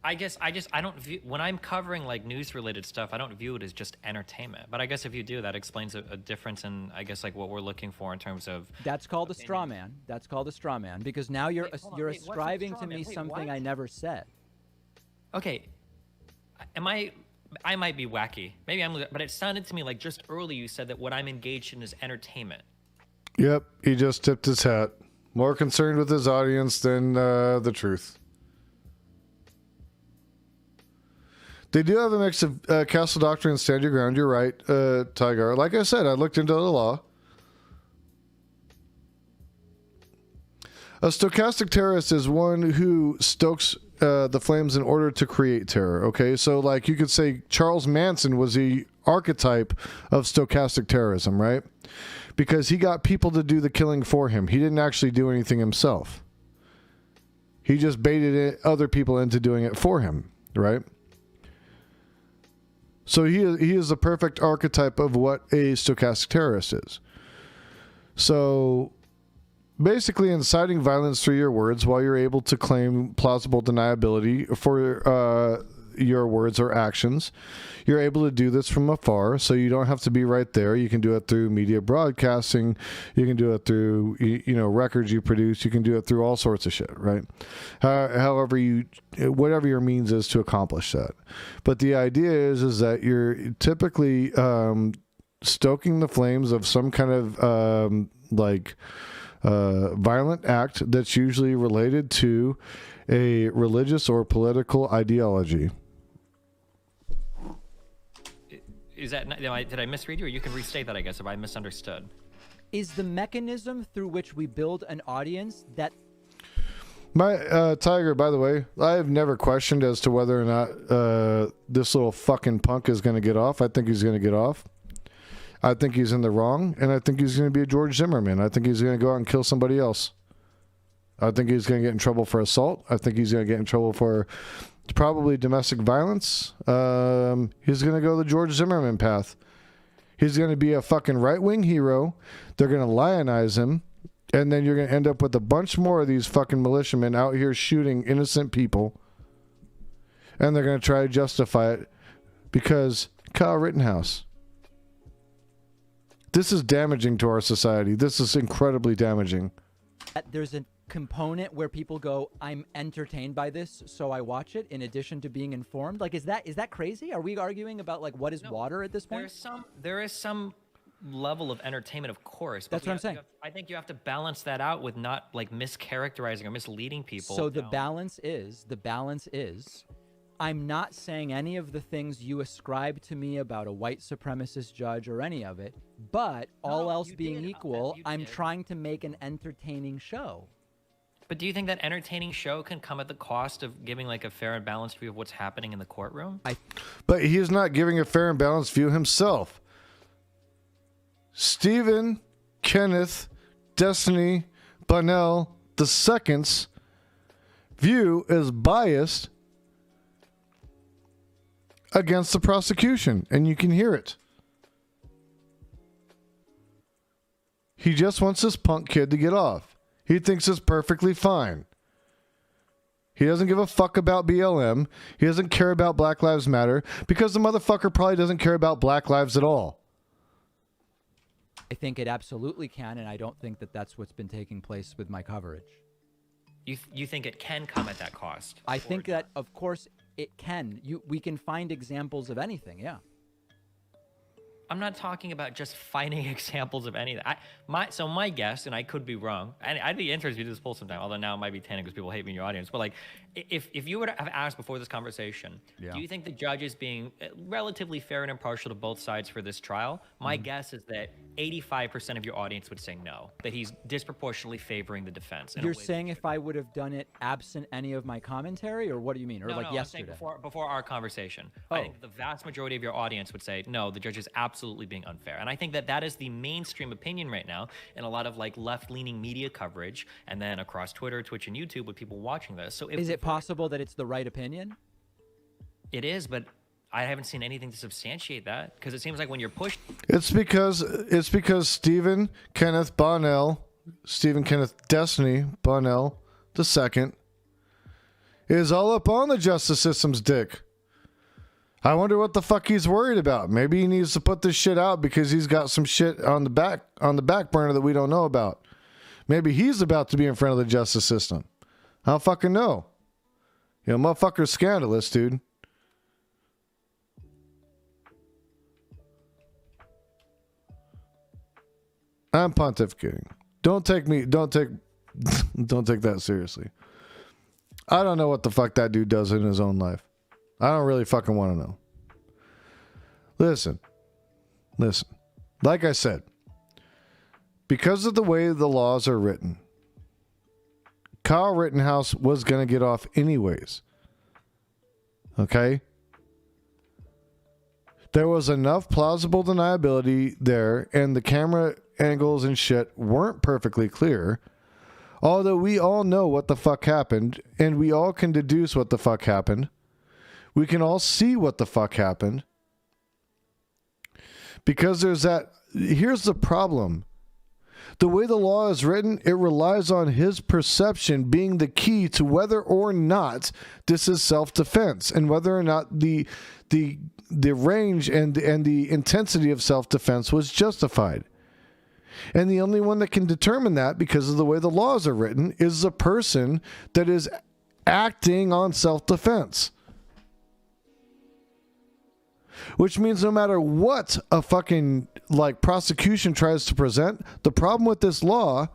I guess I don't view, when I'm covering like news related stuff, I don't view it as just entertainment. But I guess if you do, that explains a difference in, I guess, like what we're looking for in terms of. That's called a straw man. That's called a straw man because now you're ascribing to me something I never said. Okay, I might be wacky. Maybe but it sounded to me like just earlier you said that what I'm engaged in is entertainment. Yep, he just tipped his hat. More concerned with his audience than the truth. They do have a mix of Castle Doctrine and Stand Your Ground. You're right, Tigar. Like I said, I looked into the law. A stochastic terrorist is one who stokes the flames in order to create terror. Okay, so like you could say Charles Manson was the archetype of stochastic terrorism, right? Because he got people to do the killing for him. He didn't actually do anything himself. He just baited other people into doing it for him, right? So he is the perfect archetype of what a stochastic terrorist is. So basically inciting violence through your words while you're able to claim plausible deniability for your words or actions. You're able to do this from afar, so you don't have to be right there. You can do it through media broadcasting. You can do it through records you produce. You can do it through all sorts of shit, right? However whatever your means is to accomplish that. But the idea is that you're typically stoking the flames of some kind of violent act that's usually related to a religious or political ideology. Is that, did I misread you, or you can restate that, I guess, if I misunderstood? is the mechanism through which we build an audience that My Tiger, by the way, I have never questioned as to whether or not this little fucking punk is going to get off. I think he's going to get off. I think he's in the wrong, and I think he's going to be a George Zimmerman. I think he's going to go out and kill somebody else. I think he's going to get in trouble for assault. I think he's going to get in trouble for probably domestic violence. He's going to go the George Zimmerman path. He's going to be a fucking right-wing hero. They're going to lionize him. And then you're going to end up with a bunch more of these fucking militiamen out here shooting innocent people. And they're going to try to justify it because Kyle Rittenhouse. This is damaging to our society. This is incredibly damaging. there's a component where people go, I'm entertained by this, so I watch it in addition to being informed? Like, is that crazy? Are we arguing about, like, what is water at this point? There is some level of entertainment, of course. That's what I'm saying. I think you have to balance that out with not, like, mischaracterizing or misleading people. So the balance is, I'm not saying any of the things you ascribe to me about a white supremacist judge or any of it, but all else being equal, I'm trying to make an entertaining show. But do you think that entertaining show can come at the cost of giving, like, a fair and balanced view of what's happening in the courtroom? But he is not giving a fair and balanced view himself. Stephen Kenneth Destiny Bunnell II's view is biased against the prosecution, and you can hear it. He just wants this punk kid to get off. He thinks it's perfectly fine. He doesn't give a fuck about BLM. He doesn't care about Black Lives Matter because the motherfucker probably doesn't care about Black lives at all. I think it absolutely can, and I don't think that that's what's been taking place with my coverage. You think it can come at that cost? I think that, of course, it can. We can find examples of anything, yeah. I'm not talking about just finding examples of anything. So my guess, and I could be wrong, and I'd be interested to do this poll sometime, although now it might be tainted because people hate me in your audience, but, like, if you would have asked before this conversation, do you think the judge is being relatively fair and impartial to both sides for this trial? My guess is that 85% of your audience would say no, that he's disproportionately favoring the defense. You're saying if I would have done it absent any of my commentary, or what do you mean? Or no, like yesterday? I'm saying before our conversation. I think the vast majority of your audience would say, no, the judge is absolutely being unfair. And I think that is the mainstream opinion right now in a lot of, like, left-leaning media coverage, and then across Twitter, Twitch, and YouTube with people watching this. So is it possible that it's the right opinion? It is, but I haven't seen anything to substantiate that, because it seems like when you're pushed... It's because Stephen Kenneth Destiny Bunnell II is all up on the justice system's dick. I wonder what the fuck he's worried about. Maybe he needs to put this shit out because he's got some shit on the back burner that we don't know about. Maybe he's about to be in front of the justice system. I don't fucking know. You know, motherfucker's scandalous, dude. I'm pontificating. Don't take that seriously. I don't know what the fuck that dude does in his own life. I don't really fucking want to know. Listen. Like I said, because of the way the laws are written, Kyle Rittenhouse was going to get off anyways. Okay? There was enough plausible deniability there, and the camera angles and shit weren't perfectly clear. Although we all know what the fuck happened, and we all can deduce what the fuck happened. We can all see what the fuck happened. Because there's that... Here's the problem. The way the law is written, it relies on his perception being the key to whether or not this is self-defense, and whether or not the range and the intensity of self-defense was justified. And the only one that can determine that, because of the way the laws are written, is the person that is acting on self-defense. Which means no matter what a fucking, like, prosecution tries to present, the problem with this law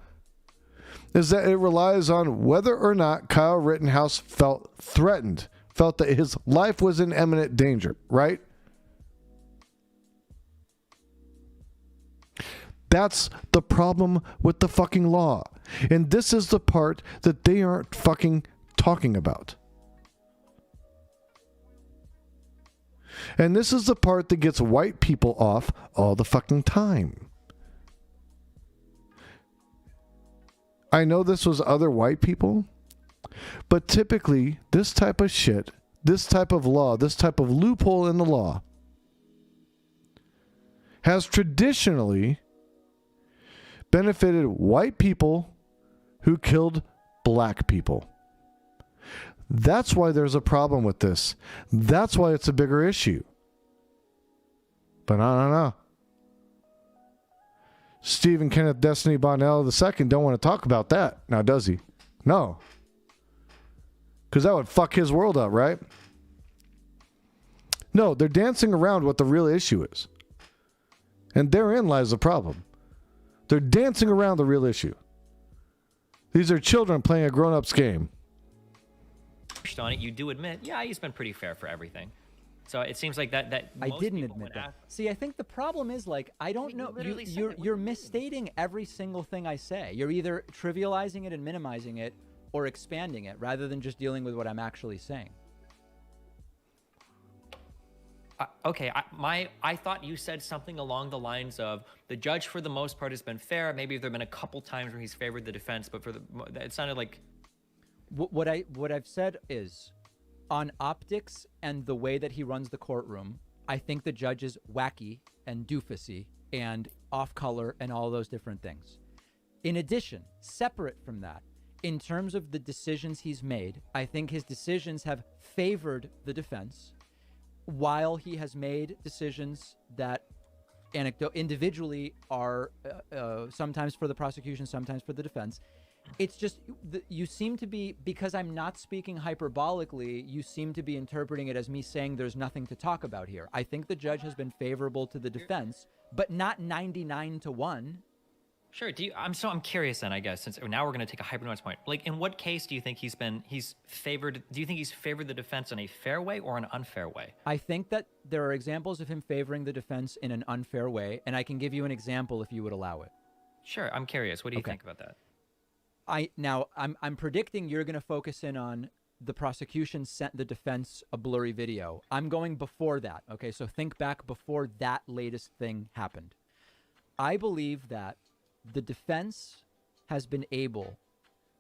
is that it relies on whether or not Kyle Rittenhouse felt threatened, felt that his life was in imminent danger, right? That's the problem with the fucking law. And this is the part that they aren't fucking talking about. And this is the part that gets white people off all the fucking time. I know this was other white people, but typically this type of shit, this type of law, this type of loophole in the law has traditionally benefited white people who killed black people. That's why there's a problem with this. That's why it's a bigger issue. But no. Stephen Kenneth Destiny Bonnell II don't want to talk about that. Now, does he? No. Because that would fuck his world up, right? No, they're dancing around what the real issue is. And therein lies the problem. They're dancing around the real issue. These are children playing a grown-up's game. On it, you do admit, yeah, he's been pretty fair for everything. So it seems like that I didn't admit that. See, I think the problem is, like, I don't know. You're misstating every single thing I say. You're either trivializing it and minimizing it, or expanding it, rather than just dealing with what I'm actually saying. Okay, I thought you said something along the lines of the judge, for the most part, has been fair. Maybe there've been a couple times where he's favored the defense, but it sounded like. What I've said is, on optics and the way that he runs the courtroom, I think the judge is wacky and doofusy and off color and all those different things. In addition, separate from that, in terms of the decisions he's made, I think his decisions have favored the defense, while he has made decisions that individually are sometimes for the prosecution, sometimes for the defense. It's just, you seem to be, because I'm not speaking hyperbolically, you seem to be interpreting it as me saying there's nothing to talk about here. I think the judge has been favorable to the defense, but not 99-1. Sure. I'm curious then, I guess, since now we're going to take a hyper-nuanced point. Like, in what case do you think he's favored? Do you think he's favored the defense in a fair way or an unfair way? I think that there are examples of him favoring the defense in an unfair way, and I can give you an example if you would allow it. Sure. I'm curious. What do you think about that? I'm predicting you're going to focus in on the prosecution sent the defense a blurry video. I'm going before that. Okay, so think back before that latest thing happened. I believe that the defense has been able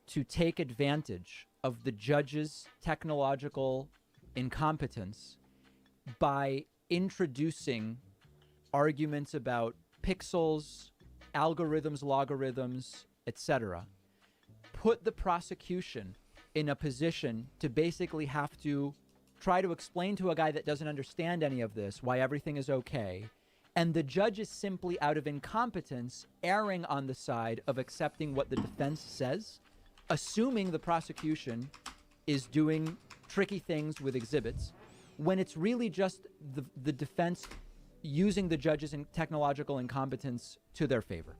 to take advantage of the judge's technological incompetence by introducing arguments about pixels, algorithms, logarithms, etc. Put the prosecution in a position to basically have to try to explain to a guy that doesn't understand any of this why everything is okay. And the judge is simply, out of incompetence, erring on the side of accepting what the defense says, assuming the prosecution is doing tricky things with exhibits, when it's really just the defense using the judge's technological incompetence to their favor.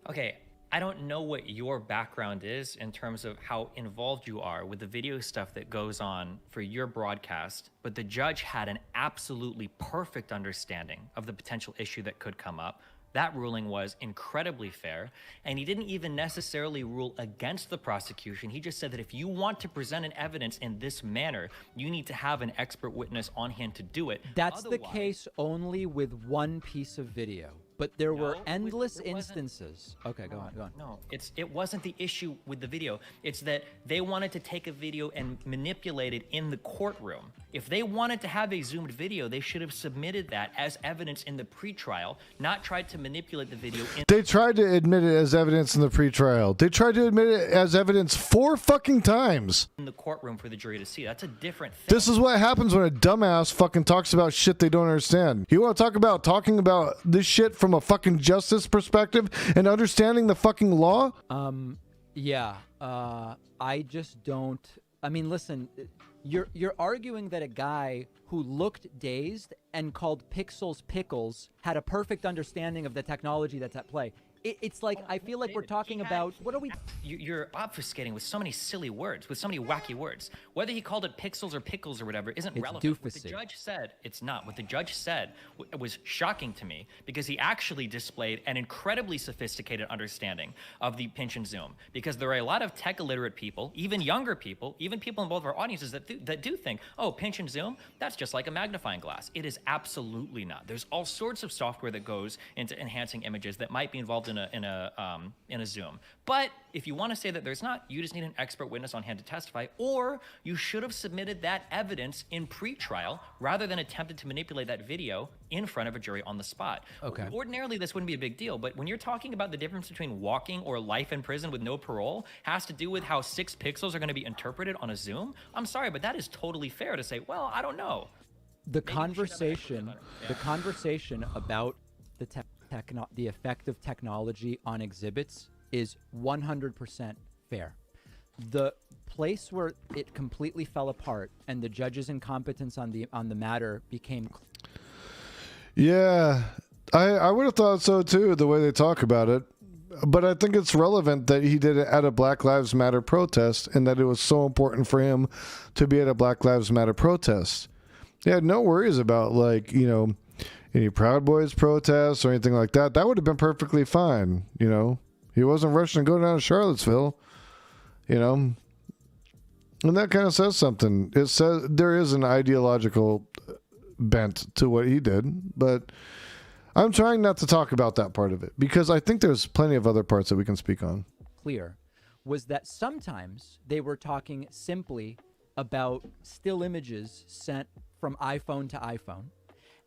Okay, I don't know what your background is in terms of how involved you are with the video stuff that goes on for your broadcast, but the judge had an absolutely perfect understanding of the potential issue that could come up. That ruling was incredibly fair, and he didn't even necessarily rule against the prosecution. He just said that if you want to present an evidence in this manner, you need to have an expert witness on hand to do it. That's the case only with one piece of video. But there were endless instances. Okay, go on. No, it wasn't the issue with the video. It's that they wanted to take a video and manipulate it in the courtroom. If they wanted to have a zoomed video, they should have submitted that as evidence in the pretrial, not tried to manipulate the video. They tried to admit it as evidence in the pretrial. They tried to admit it as evidence 4 fucking times in the courtroom for the jury to see. That's a different thing. This is what happens when a dumbass fucking talks about shit they don't understand. You want to talk about talking about this shit from a fucking justice perspective and understanding the fucking law? I just don't. I mean, listen, you're arguing that a guy who looked dazed and called pixels pickles had a perfect understanding of the technology that's at play. It's like I feel like we're talking about what are we? You're obfuscating with so many silly words, with so many wacky words. Whether he called it pixels or pickles or whatever isn't relevant. What the doofusy. judge said, it's not. What the judge said was shocking to me because he actually displayed an incredibly sophisticated understanding of the pinch and zoom. Because there are a lot of tech illiterate people, even younger people, even people in both of our audiences that do think, oh, pinch and zoom, that's just like a magnifying glass. It is absolutely not. There's all sorts of software that goes into enhancing images that might be involved in a zoom. But if you want to say that there's not, you just need an expert witness on hand to testify, or you should have submitted that evidence in pre-trial rather than attempted to manipulate that video in front of a jury on the spot. Okay. Ordinarily, this wouldn't be a big deal, but when you're talking about the difference between walking or life in prison with no parole has to do with how 6 pixels are going to be interpreted on a zoom, I'm sorry, but that is totally fair to say, well, I don't know. The conversation about the effect of technology on exhibits is 100% fair. The place where it completely fell apart and the judge's incompetence on the matter became Yeah, I would have thought so too, the way they talk about it. But I think it's relevant that he did it at a Black Lives Matter protest and that it was so important for him to be at a Black Lives Matter protest. He had no worries about, like, you know, any Proud Boys protests or anything like that. That would have been perfectly fine, you know. He wasn't rushing to go down to Charlottesville, you know. And that kind of says something. It says there is an ideological bent to what he did, but I'm trying not to talk about that part of it because I think there's plenty of other parts that we can speak on. clear was that sometimes they were talking simply about still images sent from iPhone to iPhone.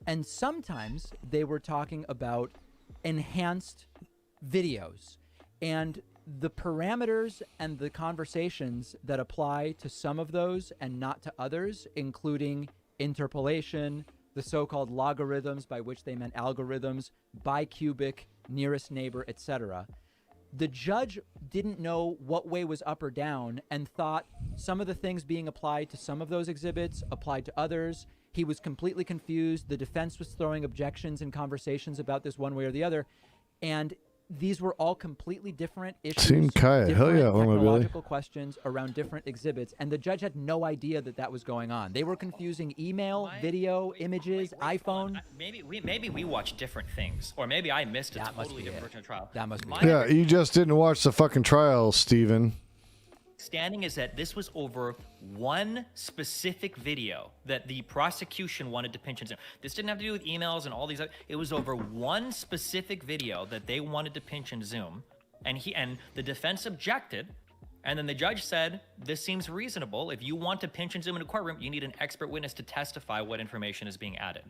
And sometimes they were talking about enhanced videos. And the parameters and the conversations that apply to some of those and not to others, including interpolation, the so-called logarithms, by which they meant algorithms, bicubic, nearest neighbor, etc. The judge didn't know what way was up or down and thought some of the things being applied to some of those exhibits applied to others. He was completely confused. The defense was throwing objections and conversations about this one way or the other. And these were all completely different issues. Team Kaya, hell yeah, technological questions around different exhibits. And the judge had no idea that that was going on. They were confusing email, video, images, iPhone. Maybe we watch different things. Or maybe I missed a totally different version of trial. That must be Yeah, you just didn't watch the fucking trial, Steven. Standing is that this was over one specific video that the prosecution wanted to pinch and zoom. This didn't have to do with emails and all these other, it was over one specific video that they wanted to pinch and zoom, and the defense objected, and then the judge said, this seems reasonable. If you want to pinch and zoom in a courtroom, you need an expert witness to testify what information is being added.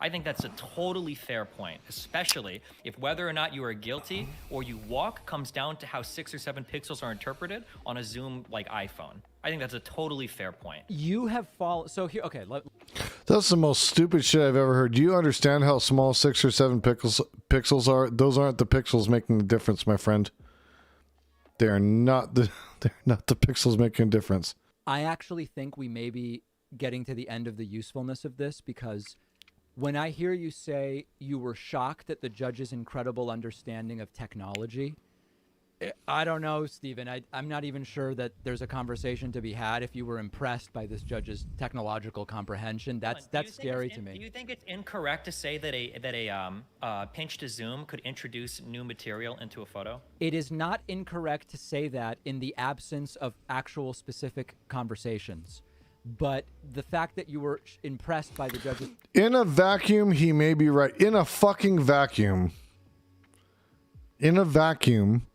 I think that's a totally fair point, especially if whether or not you are guilty or you walk comes down to how 6 or 7 pixels are interpreted on a Zoom like iPhone. I think that's a totally fair point. You have followed. So here, okay. That's the most stupid shit I've ever heard. Do you understand how small 6 or 7 pixels are? Those aren't the pixels making the difference, my friend. They're not the pixels making a difference. I actually think we may be getting to the end of the usefulness of this, because when I hear you say you were shocked at the judge's incredible understanding of technology, I don't know, Stephen. I'm not even sure that there's a conversation to be had if you were impressed by this judge's technological comprehension. That's scary to me. Do you think it's incorrect to say that a pinch to zoom could introduce new material into a photo? It is not incorrect to say that in the absence of actual specific conversations. But the fact that you were impressed by the judge's... In a vacuum, he may be right. In a fucking vacuum. In a vacuum,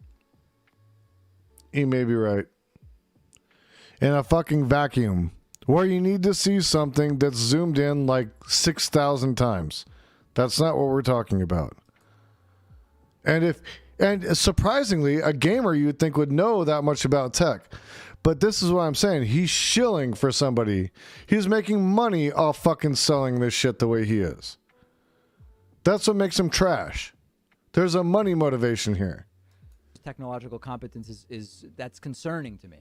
he may be right. In a fucking vacuum. Where you need to see something that's zoomed in like 6,000 times. That's not what we're talking about. And surprisingly, a gamer you would think would know that much about tech. But this is what I'm saying. He's shilling for somebody. He's making money off fucking selling this shit the way he is. That's what makes him trash. There's a money motivation here. Technological competence is that's concerning to me.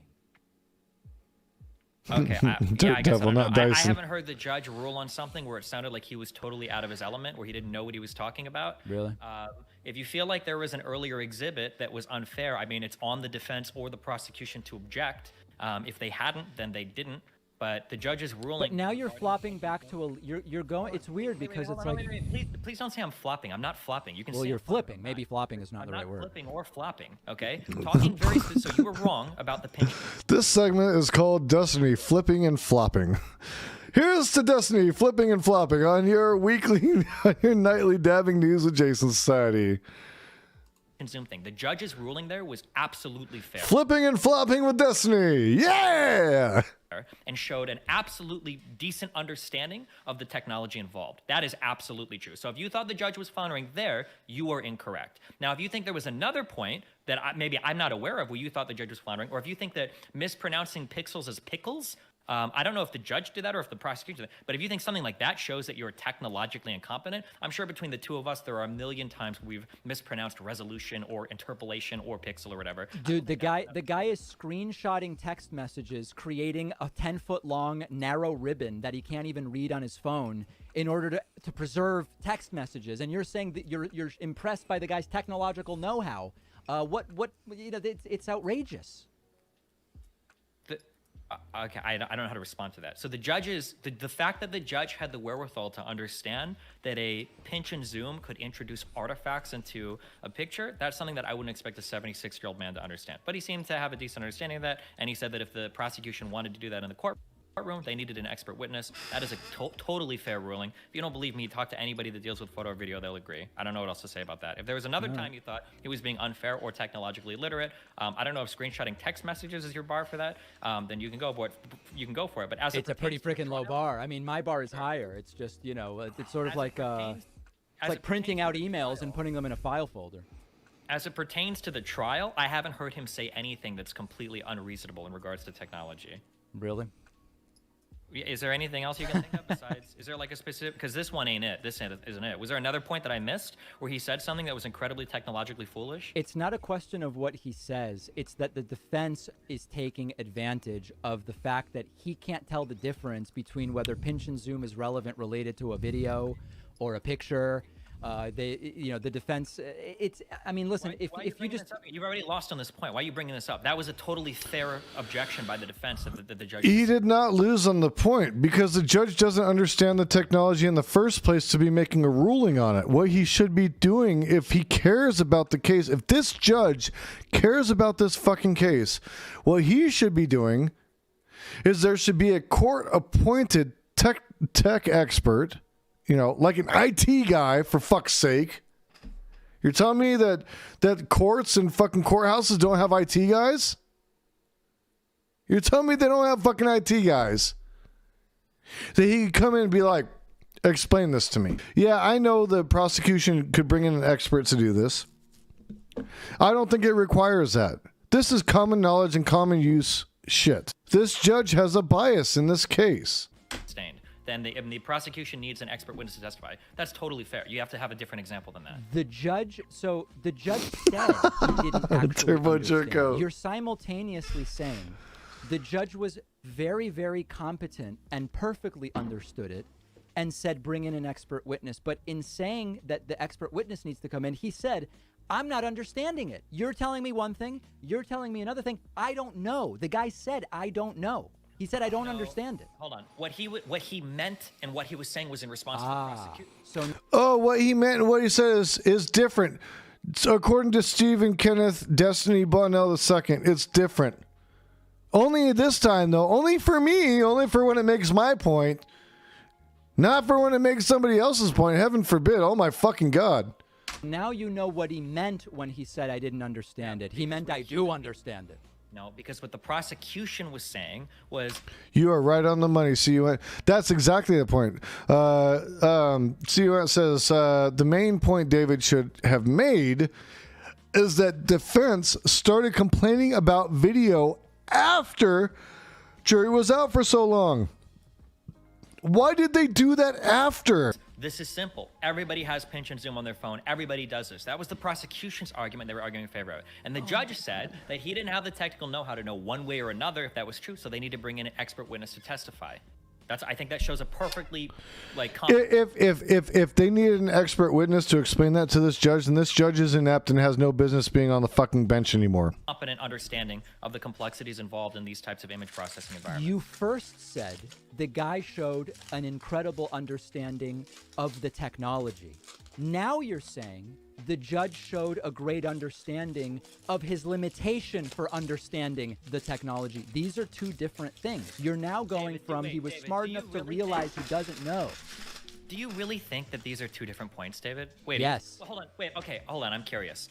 Okay, yeah, I guess I Devil, don't know. not I Dyson. haven't heard the judge rule on something where it sounded like he was totally out of his element, where he didn't know what he was talking about. Really? If you feel like there was an earlier exhibit that was unfair, I mean, it's on the defense or the prosecution to object. If they hadn't, then they didn't. But the judge's ruling. But now you're flopping back to a. You're going. It's weird because it's like. Please don't say I'm flopping. I'm not flopping. You can. Well, say you're I'm flopping. flipping. Maybe flopping is not I'm the right not word. flipping or flopping. Okay. Talking very. So you were wrong about the pinch. This segment is called Destiny Flipping and Flopping. Here's to Destiny Flipping and Flopping on your weekly, on your nightly dabbing news with Jason Society. Zoom thing. The judge's ruling there was absolutely fair. Flipping and flopping with Destiny. Yeah. And showed an absolutely decent understanding of the technology involved. That is absolutely true. So if you thought the judge was floundering there, you are incorrect. Now, if you think there was another point that maybe I'm not aware of where you thought the judge was floundering, or if you think that mispronouncing pixels as pickles, I don't know if the judge did that or if the prosecutor did that, but if you think something like that shows that you're technologically incompetent, I'm sure between the two of us, there are a million times we've mispronounced resolution or interpolation or pixel or whatever. Dude, the guy is screenshotting text messages, creating a 10-foot long narrow ribbon that he can't even read on his phone in order to preserve text messages. And you're saying that you're impressed by the guy's technological know-how. It's outrageous. Okay, I don't know how to respond to that. So the fact that the judge had the wherewithal to understand that a pinch and zoom could introduce artifacts into a picture, that's something that I wouldn't expect a 76-year-old man to understand. But he seemed to have a decent understanding of that, and he said that if the prosecution wanted to do that in the courtroom, they needed an expert witness. That is a totally fair ruling. If you don't believe me, talk to anybody that deals with photo or video, they'll agree. I don't know what else to say about that. If there was another time you thought he was being unfair or technologically illiterate, I don't know if screenshotting text messages is your bar for that, then you can go for it. But as it's a pretty freaking low bar. I mean, my bar is higher. It's just, it's sort of like printing out emails and putting them in a file folder. As it pertains to the trial, I haven't heard him say anything that's completely unreasonable in regards to technology. Really? Is there anything else you can think of besides, is there like a specific, because this one ain't it, this isn't it. Was there another point that I missed where he said something that was incredibly technologically foolish? It's not a question of what he says. It's that the defense is taking advantage of the fact that he can't tell the difference between whether pinch and zoom is relevant related to a video or a picture. The defense, listen, if you just... You've already lost on this point. Why are you bringing this up? That was a totally fair objection by the defense that the judge... He did not lose on the point because the judge doesn't understand the technology in the first place to be making a ruling on it. What he should be doing if he cares about the case, if this judge cares about this fucking case, what he should be doing is there should be a court-appointed tech expert, like an IT guy, for fuck's sake. You're telling me that courts and fucking courthouses don't have IT guys? You're telling me they don't have fucking IT guys? That he could come in and be like, explain this to me. Yeah, I know the prosecution could bring in an expert to do this. I don't think it requires that. This is common knowledge and common use shit. This judge has a bias in this case. Then the prosecution needs an expert witness to testify. That's totally fair. You have to have a different example than that. The judge said he didn't actually understand. You're simultaneously saying the judge was very, very competent and perfectly understood it and said bring in an expert witness. But in saying that the expert witness needs to come in, he said, I'm not understanding it. You're telling me one thing. You're telling me another thing. I don't know. The guy said, I don't know. He said, I don't understand it. Hold on. What he meant and what he was saying was in response to the prosecution. What he meant and what he said is different. So according to Stephen Kenneth Destiny Bonnell II, it's different. Only this time, though. Only for me. Only for when it makes my point. Not for when it makes somebody else's point. Heaven forbid. Oh, my fucking God. Now you know what he meant when he said I didn't understand it. He meant I do understand it. No, because what the prosecution was saying was... You are right on the money, CUN. That's exactly the point. CUN says, the main point David should have made is that defense started complaining about video after jury was out for so long. Why did they do that after? This is simple. Everybody has pinch and zoom on their phone. Everybody does this. That was the prosecution's argument they were arguing in favor of. And the judge said that he didn't have the technical know-how to know one way or another if that was true, so they need to bring in an expert witness to testify. I think that shows a perfectly if they needed an expert witness to explain that to this judge, then this judge is inept and has no business being on the fucking bench anymore. Competent understanding of the complexities involved in these types of image processing environments. You first said the guy showed an incredible understanding of the technology. Now you're saying the judge showed a great understanding of his limitation for understanding the technology. These are two different things. You're now going he was smart enough to realize he doesn't know. Do you really think that these are two different points, David? Wait. Yes. Hold on. Wait. Okay. Hold on. I'm curious.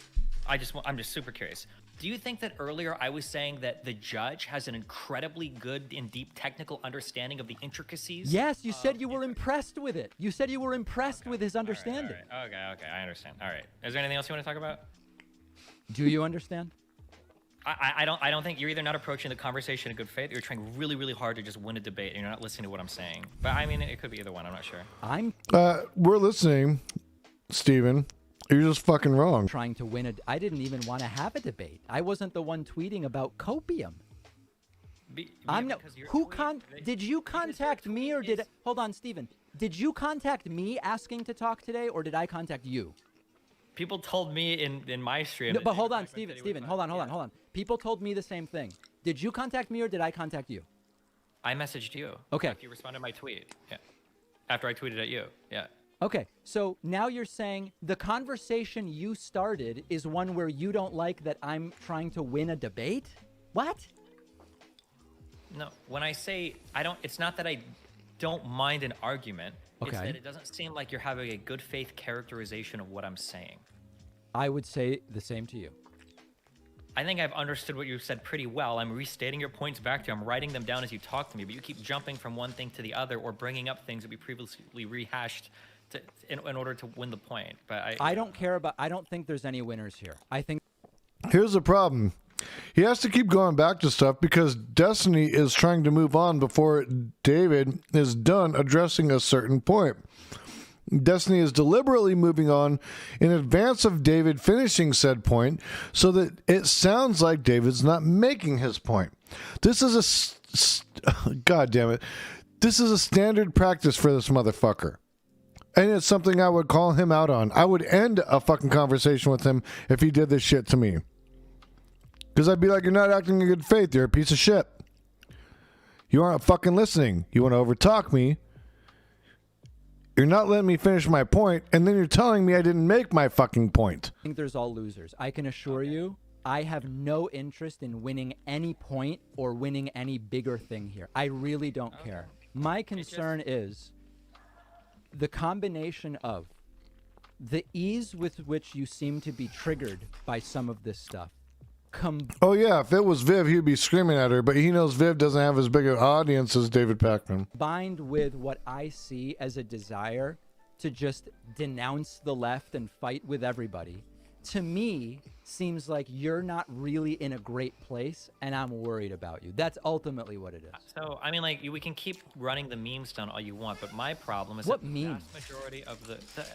I'm just super curious. Do you think that earlier I was saying that the judge has an incredibly good and deep technical understanding of the intricacies? Yes, you said you were impressed with it. You said you were impressed with his understanding. All right. Okay, I understand. All right. Is there anything else you want to talk about? Do you understand? I don't think you're either not approaching the conversation in good faith, or you're trying really, really hard to just win a debate, and you're not listening to what I'm saying. But I mean, it could be either one. I'm not sure. We're listening, Steven. You're just fucking wrong. Trying to win I didn't even want to have a debate. I wasn't the one tweeting about copium. Did you contact me or hold on, Steven. Did you contact me asking to talk today, or did I contact you? People told me in my stream. No, but hold on, Steven. Hold on. People told me the same thing. Did you contact me or did I contact you? I messaged you. Okay. After you responded to my tweet. Yeah. After I tweeted at you. Yeah. Okay, so now you're saying the conversation you started is one where you don't like that I'm trying to win a debate? What? No, when I say it's not that I don't mind an argument. Okay. It's that it doesn't seem like you're having a good faith characterization of what I'm saying. I would say the same to you. I think I've understood what you said pretty well. I'm restating your points back to you. I'm writing them down as you talk to me, but you keep jumping from one thing to the other or bringing up things that we previously rehashed in order to win the point. But I don't think there's any winners here. I think here's the problem. He has to keep going back to stuff because Destiny is trying to move on before David is done addressing a certain point. Destiny is deliberately moving on in advance of David finishing said point so that it sounds like David's not making his point. This is God damn it. This is a standard practice for this motherfucker. And it's something I would call him out on. I would end a fucking conversation with him if he did this shit to me. Because I'd be like, you're not acting in good faith. You're a piece of shit. You aren't fucking listening. You want to overtalk me. You're not letting me finish my point. And then you're telling me I didn't make my fucking point. I think there's all losers. I can assure you, I have no interest in winning any point or winning any bigger thing here. I really don't care. My concern is the combination of the ease with which you seem to be triggered by some of this stuff. Oh, yeah. If it was Viv, he'd be screaming at her. But he knows Viv doesn't have as big an audience as David Pakman. Combined with what I see as a desire to just denounce the left and fight with everybody, to me, seems like you're not really in a great place, and I'm worried about you. That's ultimately what it is. So, I mean, like, we can keep running the memes down all you want, but my problem is what that memes? the vast majority of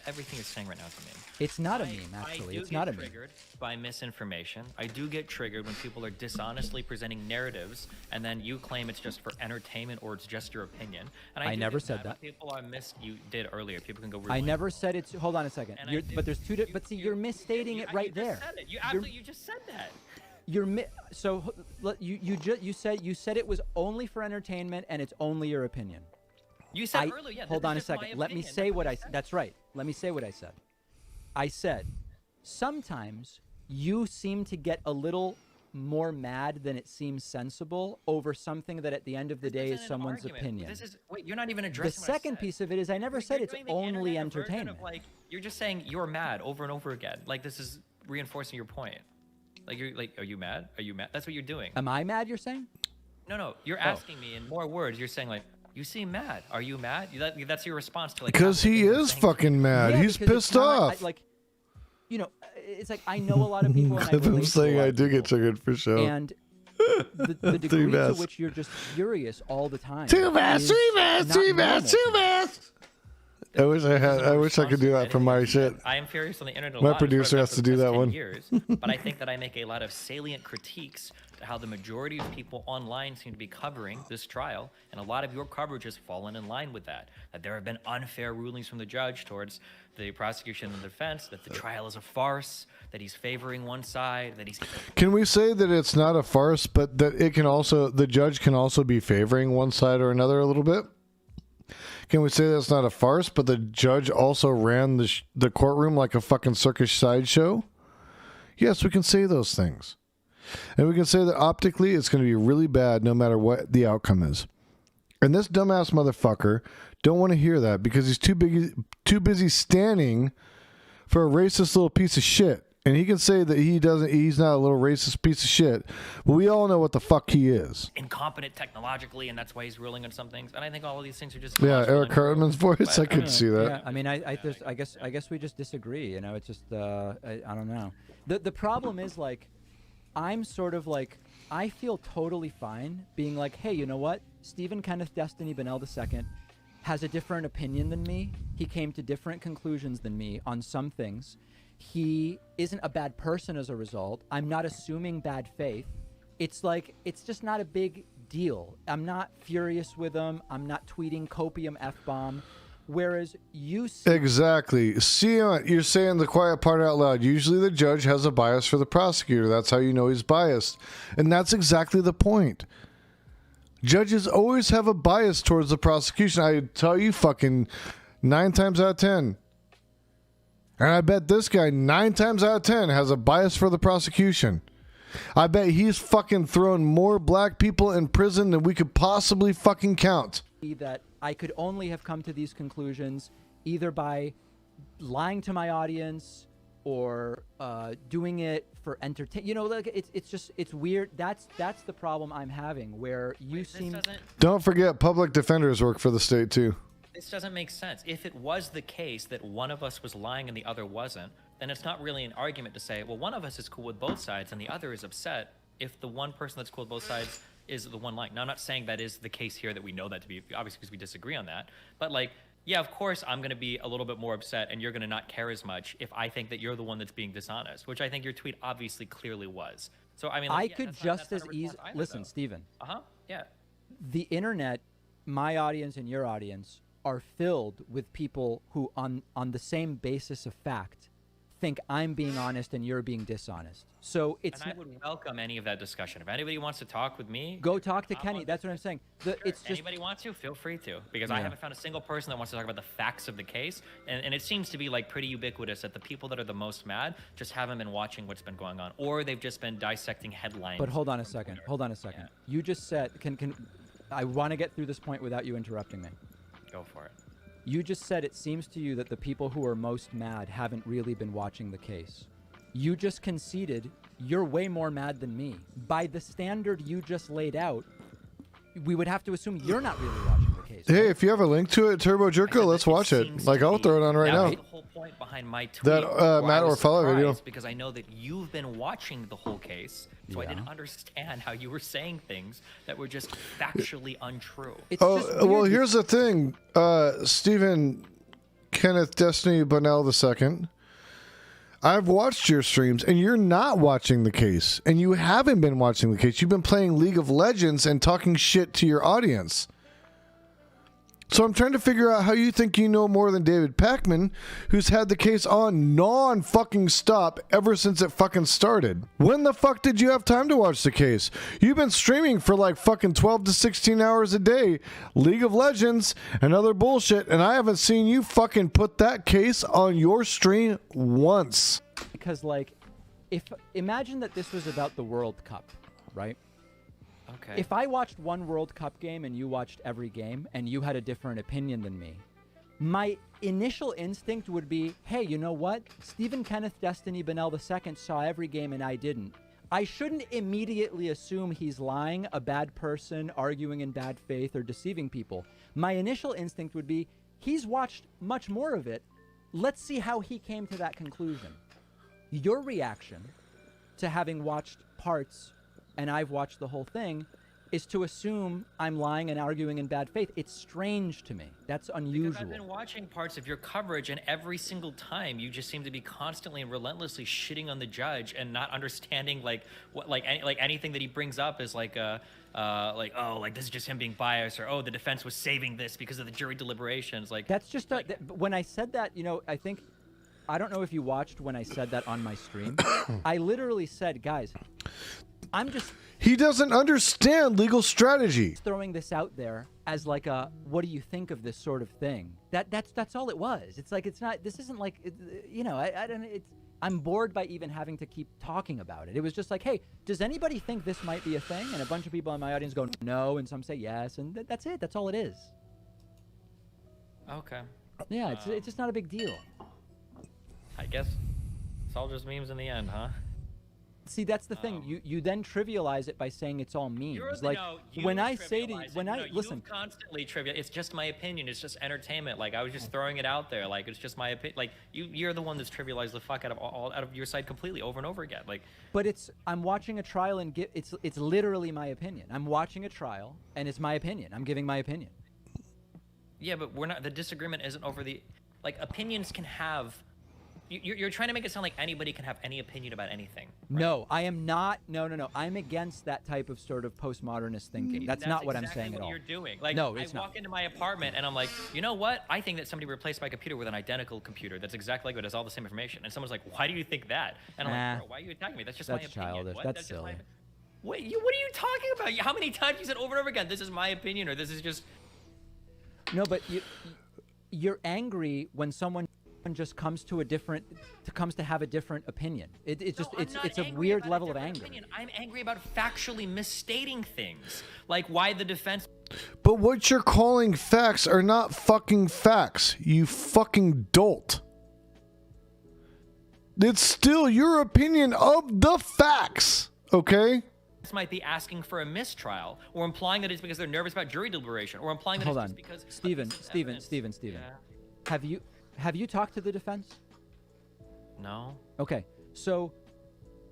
everything you're saying right now is a meme. It's not a meme, actually. It's not a meme. I do get triggered by misinformation. I do get triggered when people are dishonestly presenting narratives, and then you claim it's just for entertainment or it's just your opinion. And I never said that. People you did earlier. People can go. I never said it's. Hold on a second. But there's two. But see, you're misstating it right there. You just said that. You said it was only for entertainment and it's only your opinion. You said earlier, yeah. Hold on a second. Let me say what I said. That's right. Let me say what I said. I said sometimes you seem to get a little more mad than it seems sensible over something that at the end of the day is someone's opinion. Wait, you're not even addressing the second piece of it is I never said it's only entertainment. You're just saying you're mad over and over again. Like this is reinforcing your point. Are you mad? Are you mad? That's what you're doing. Am I mad, you're saying? No. You're asking me in more words. You're saying like, you seem mad. Are you mad? That's your response to like. Because he is fucking mad. Yeah, he's pissed off. It's like I know a lot of people. And I'm saying I do get triggered for sure. And the degree to which you're just furious all the time. Too fast. I wish I could do that for my shit. I am furious on the internet. My producer has to do that one. But I think that I make a lot of salient critiques to how the majority of people online seem to be covering this trial, and a lot of your coverage has fallen in line with that. That there have been unfair rulings from the judge towards the prosecution and the defense, that the trial is a farce, that he's favoring one side, that he's... Can we say that it's not a farce, but that it can also, the judge can also be favoring one side or another a little bit? Can we say that's not a farce, but the judge also ran the courtroom like a fucking circus sideshow? Yes, we can say those things. And we can say that optically it's going to be really bad no matter what the outcome is. And this dumbass motherfucker don't want to hear that because he's too busy standing for a racist little piece of shit. And he can say that he's not a little racist piece of shit, but we all know what the fuck he is. Incompetent technologically, and that's why he's ruling on some things. And I think all of these things are just... Yeah, Eric Hartman's voice, I could see that. Yeah, I mean, I guess we just disagree, you know, it's just, I don't know. The problem is, like, I'm sort of like, I feel totally fine being like, hey, you know what? Stephen Kenneth Destiny Bonnell II has a different opinion than me. He came to different conclusions than me on some things. He isn't a bad person as a result. I'm not assuming bad faith. It's like, it's just not a big deal. I'm not furious with him. I'm not tweeting copium F-bomb. Whereas you see... Exactly. See, you're saying the quiet part out loud. Usually the judge has a bias for the prosecutor. That's how you know he's biased. And that's exactly the point. Judges always have a bias towards the prosecution. I tell you fucking 9 times out of 10. And I bet this guy 9 times out of 10 has a bias for the prosecution. I bet he's fucking thrown more black people in prison than we could possibly fucking count. That I could only have come to these conclusions either by lying to my audience or doing it for entertainment. You know, like it's weird. That's the problem I'm having. Where you seem. Don't forget, public defenders work for the state too. This doesn't make sense. If it was the case that one of us was lying and the other wasn't, then it's not really an argument to say, well, one of us is cool with both sides and the other is upset if the one person that's cool with both sides is the one lying. Now, I'm not saying that is the case here, that we know that to be, obviously, because we disagree on that. But, like, yeah, of course, I'm going to be a little bit more upset and you're going to not care as much if I think that you're the one that's being dishonest, which I think your tweet obviously clearly was. So, I mean, like, I could just as easily... Listen, Steven. Yeah. The internet, my audience and your audience, are filled with people who, on the same basis of fact, think I'm being honest and you're being dishonest. So it's... And I would welcome any of that discussion. If anybody wants to talk with me... Go talk to Kenny. That's what I'm saying. Sure. Anybody wants to, feel free to. Because I haven't found a single person that wants to talk about the facts of the case. And it seems to be like pretty ubiquitous that the people that are the most mad just haven't been watching what's been going on. Or they've just been dissecting headlines. But hold on a second. Yeah. You just said... I want to get through this point without you interrupting me. Go for it. You just said it seems to you that the people who are most mad haven't really been watching the case. You just conceded you're way more mad than me. By the standard you just laid out, we would have to assume you're not really watching the case. Hey, if you have a link to it, Turbo Jerko, let's watch it. Like, I'll throw it on right now. The whole point behind my tweet, that Matt or Follow video, because I know that you've been watching the whole case, so I didn't understand how you were saying things that were just factually untrue. Well, here's the thing, Stephen Kenneth Destiny Bonnell II. I've watched your streams, and you're not watching the case, and you haven't been watching the case. You've been playing League of Legends and talking shit to your audience. So I'm trying to figure out how you think you know more than David Pakman, who's had the case on non-fucking stop ever since it fucking started. When the fuck did you have time to watch the case? You've been streaming for like fucking 12 to 16 hours a day, League of Legends and other bullshit, and I haven't seen you fucking put that case on your stream once. Because, like, imagine that this was about the World Cup, right? Okay. If I watched one World Cup game and you watched every game and you had a different opinion than me, my initial instinct would be, hey, you know what? Stephen Kenneth Destiny Bonnell II saw every game and I didn't. I shouldn't immediately assume he's lying, a bad person, arguing in bad faith, or deceiving people. My initial instinct would be, he's watched much more of it. Let's see how he came to that conclusion. Your reaction to having watched parts and I've watched the whole thing is to assume I'm lying and arguing in bad faith. It's strange to me. That's unusual. Because I've been watching parts of your coverage, and every single time you just seem to be constantly and relentlessly shitting on the judge and not understanding like what like anything that he brings up is like this is just him being biased, or oh, the defense was saving this because of the jury deliberations. Like that's just when I said that, I don't know if you watched when I said that on my stream. I literally said, guys, he doesn't understand legal strategy. Throwing this out there as like a, what do you think of this sort of thing? That's all it was. It's like, it's not, this isn't like, I don't, I'm bored by even having to keep talking about it. It was just like, hey, does anybody think this might be a thing? And a bunch of people in my audience go no, and some say yes, and that's it. That's all it is. Okay. Yeah, it's just not a big deal. I guess it's all just memes in the end, huh? See, that's the thing. You then trivialize it by saying it's all memes. You constantly trivial. It's just my opinion. It's just entertainment. Like I was just throwing it out there. Like it's just my opinion. Like you're the one that's trivialized the fuck out of your side completely over and over again. Like, but I'm watching a trial and it's literally my opinion. I'm watching a trial and it's my opinion. I'm giving my opinion. Yeah, but we're not. The disagreement isn't over the, like, opinions can have. You're trying to make it sound like anybody can have any opinion about anything. Right? No, I am not. No. I'm against that type of sort of postmodernist thinking. That's not what I'm saying at all. You're doing. Like, no, it's I walk into my apartment and I'm like, you know what? I think that somebody replaced my computer with an identical computer that's exactly like it, has all the same information. And someone's like, why do you think that? And I'm like, bro, why are you attacking me? That's just my opinion. Childish. What? That's silly. What are you talking about? How many times you said over and over again, this is my opinion, or this is just. No, but you're angry when someone just comes to have a different opinion. It's a weird level of anger. I'm angry about factually misstating things, like why the defense. But what you're calling facts are not fucking facts, you fucking dolt. It's still your opinion of the facts, okay? This might be asking for a mistrial, or implying that it's because they're nervous about jury deliberation, or implying that Hold it's on. because. Steven. Yeah. Have you talked to the defense? No. Okay, so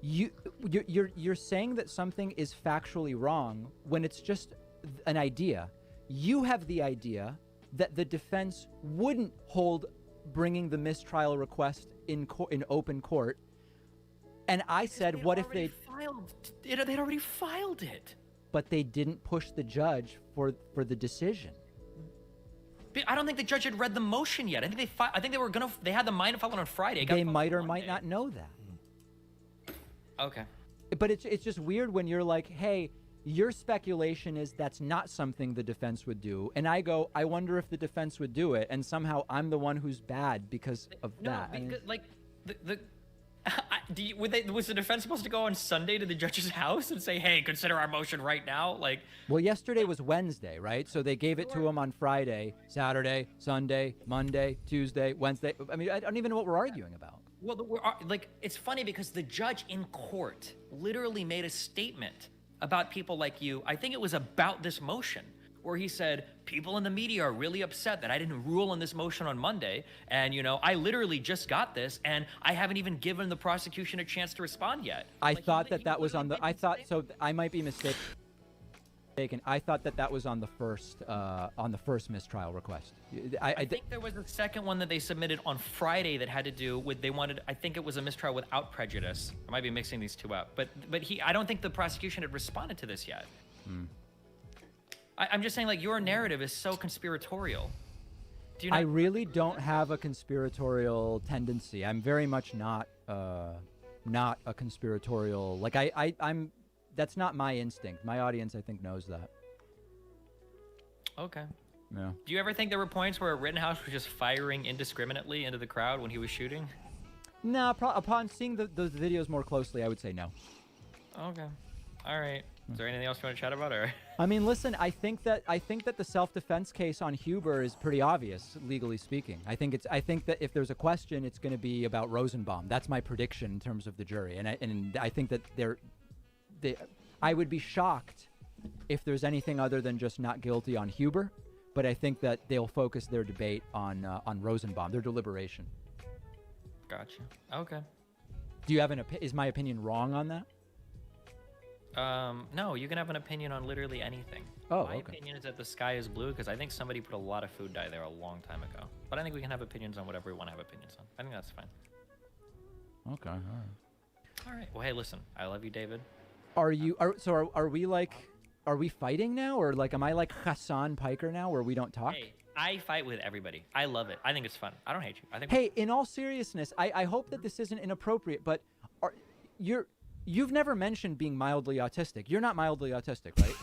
you're saying that something is factually wrong when it's just an idea. You have the idea that the defense wouldn't hold bringing the mistrial request in open court, and I said, what if they'd already filed it? But they didn't push the judge for the decision. I don't think the judge had read the motion yet. I think they had the mind to file it on Friday. They might or might not know that. Okay. But it's just weird when you're like, hey, your speculation is that's not something the defense would do, and I go, I wonder if the defense would do it, and somehow I'm the one who's bad because of that. Because, like was the defense supposed to go on Sunday to the judge's house and say, hey, consider our motion right now? Like, well, yesterday was Wednesday, right? So they gave it to him on Friday, Saturday, Sunday, Monday, Tuesday, Wednesday. I mean, I don't even know what we're arguing about. Well, it's funny because the judge in court literally made a statement about people like you. I think it was about this motion, where he said, people in the media are really upset that I didn't rule on this motion on Monday. And, I literally just got this, and I haven't even given the prosecution a chance to respond yet. I thought that was on the, I might be mistaken. I thought that was on the first mistrial request. I think there was a second one that they submitted on Friday that had to do with, I think it was a mistrial without prejudice. I might be mixing these two up. But I don't think the prosecution had responded to this yet. I'm just saying, like, your narrative is so conspiratorial. I really don't have a conspiratorial tendency. I'm very much not a conspiratorial. Like, I'm. That's not my instinct. My audience, I think, knows that. Okay. Yeah. Do you ever think there were points where Rittenhouse was just firing indiscriminately into the crowd when he was shooting? No. Upon seeing those videos more closely, I would say no. Okay. All right. Is there anything else you want to chat about, or? I mean, listen. I think that the self-defense case on Huber is pretty obvious, legally speaking. I think that if there's a question, it's going to be about Rosenbaum. That's my prediction in terms of the jury, and I think that I would be shocked if there's anything other than just not guilty on Huber, but I think that they'll focus their debate on Rosenbaum, their deliberation. Gotcha. Okay. Do you have is my opinion wrong on that? No, you can have an opinion on literally anything. Oh, My okay. opinion is that the sky is blue because I think somebody put a lot of food dye there a long time ago. But I think we can have opinions on whatever we want to have opinions on. I think that's fine. Okay, all right. All right. Well, hey, listen. I love you, David. Are we like, are we fighting now, or like, am I like Hassan Piker now, where we don't talk? Hey, I fight with everybody. I love it. I think it's fun. I don't hate you. I think. Hey, in all seriousness, I hope that this isn't inappropriate, but you've never mentioned being mildly autistic. You're not mildly autistic, right?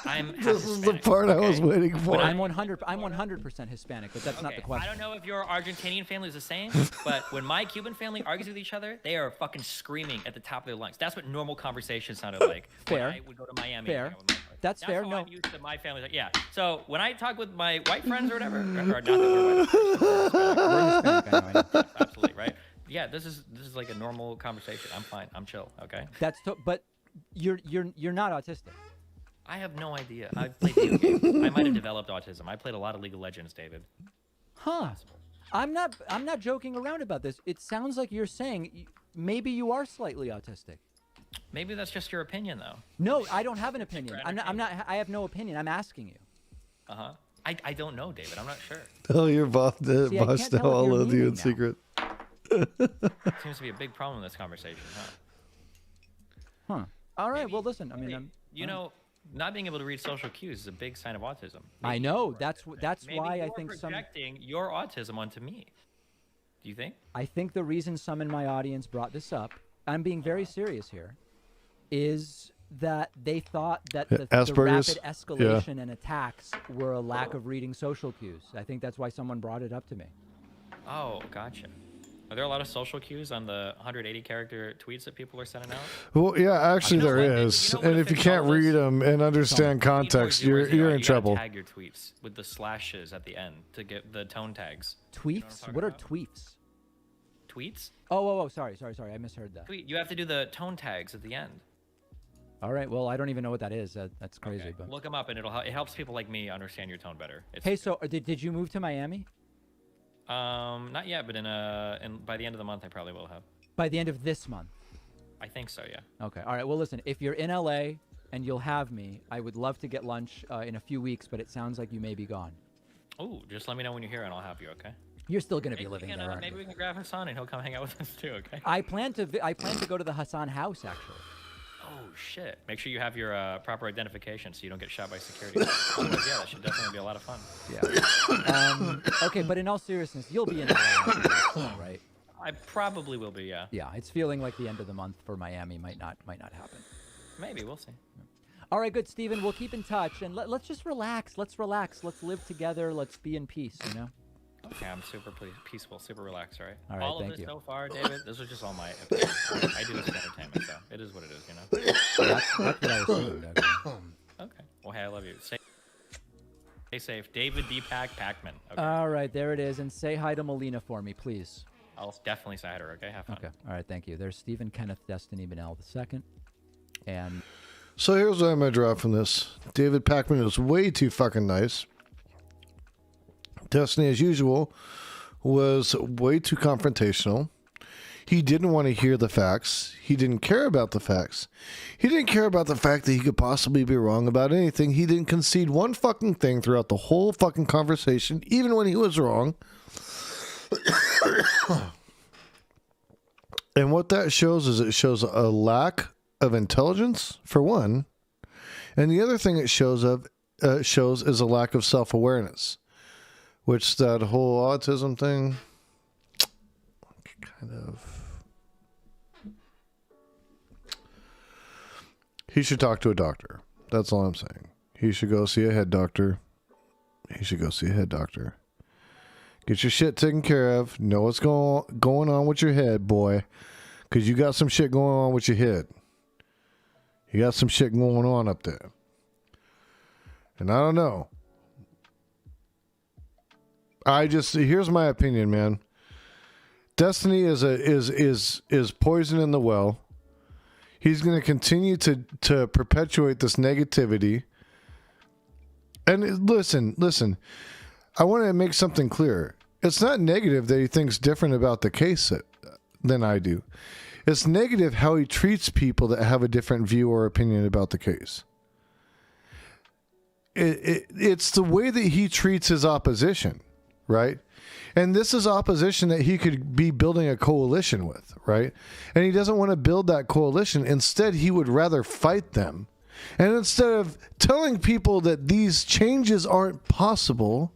I'm half This is the Hispanic, part I was okay? waiting for. When I'm 100% Hispanic, but that's not the Okay, question. I don't know if your Argentinian family is the same, but when my Cuban family argues with each other, they are fucking screaming at the top of their lungs. That's what normal conversation sounded like. Fair. When I would go to Miami. Fair. and hang out with my family. That's fair, How no. I'm used to my family. Like, yeah. So when I talk with my white friends or whatever, or not that we're white, We're Hispanic, I know. absolutely right. Yeah, this is like a normal conversation. I'm fine. I'm chill. Okay. But you're not autistic. I have no idea. I've played video games. I might have developed autism. I played a lot of League of Legends, David. Huh. I'm not joking around about this. It sounds like you're saying maybe you are slightly autistic. Maybe that's just your opinion, though. No, I don't have an opinion. for I'm not I have no opinion. I'm asking you. Uh huh. I don't know, David. I'm not sure. Oh, you're bossed I can't out tell if all you're of you in meaning now. secret. Seems to be a big problem in this conversation, huh? Huh. All right. Maybe- Well, listen. I mean, hey, you know, not being able to read social cues is a big sign of autism. I Maybe know. you are That's maybe why I you're think some. projecting your autism onto me. Do you think? I think the reason some in my audience brought this up, I'm being very serious here, is that they thought that the Asperger's? rapid escalation and attacks were a lack of reading social cues. I think that's why someone brought it up to me. Oh, gotcha. Are there a lot of social cues on the 180 character tweets that people are sending out? Well, yeah, actually You know there what, David? is. You know what And if you fits can't all this? read them and understand context, 24/0, you're in you trouble. gotta tag your tweets with the slashes at the end to get the tone tags. Tweets? talking What are about? tweets? Tweets? Oh, sorry. I misheard that. Tweet. You have to do the tone tags at the end. All right. Well, I don't even know what that is. That's crazy. Okay. But Look them up, and it helps people like me understand your tone better. It's, hey, so did you move to Miami? not yet, but by the end of the month, I probably will have. By the end of this month. I think so, yeah. Okay. All right. Well, listen. If you're in LA and you'll have me, I would love to get lunch in a few weeks. But it sounds like you may be gone. Oh, just let me know when you're here, and I'll have you. Okay. You're still going to be Maybe living we can, there, aren't maybe you? we can grab Hassan, and he'll come hang out with us too. Okay. I plan to go to the Hassan house actually. Oh shit! Make sure you have your proper identification so you don't get shot by security. Otherwise, yeah, that should definitely be a lot of fun. Yeah. Okay, but in all seriousness, you'll be in LA, right? I probably will be, yeah. Yeah, it's feeling like the end of the month for Miami might not happen. Maybe we'll see. All right, good, Steven. We'll keep in touch and let's just relax. Let's relax. Let's live together. Let's be in peace. You know. Okay, I'm super peaceful, super relaxed, all right? All right, all of thank this you. so far, David, this was just all my opinion. I do this for entertainment, so it is what it is, you know? That's what I assumed. Okay. Okay. Well, hey, I love you. Stay safe. David Deepak Pakman. Okay. All right, there it is. And say hi to Melina for me, please. I'll definitely say hi to her, okay? Have fun. Okay. All right, thank you. There's Stephen Kenneth Destiny Bennell II. And So here's what I'm going to draw from this. David Pakman is way too fucking nice. Destiny, as usual, was way too confrontational. He didn't want to hear the facts. He didn't care about the facts. He didn't care about the fact that he could possibly be wrong about anything. He didn't concede one fucking thing throughout the whole fucking conversation, even when he was wrong. And what that shows is it shows a lack of intelligence, for one. And the other thing it shows is a lack of self-awareness. Which that whole autism thing kind of... He should talk to a doctor. That's all I'm saying. He should go see a head doctor. Get your shit taken care of. Know what's going on with your head, boy. Because you got some shit going on with your head. You got some shit going on up there. And I don't know. Here's my opinion, man. Destiny is poison in the well. He's going to continue to perpetuate this negativity. And listen. I want to make something clear. It's not negative that he thinks different about the case than I do. It's negative how he treats people that have a different view or opinion about the case. It's the way that he treats his opposition, right? And this is opposition that he could be building a coalition with, right? And he doesn't want to build that coalition. Instead, he would rather fight them. And instead of telling people that these changes aren't possible,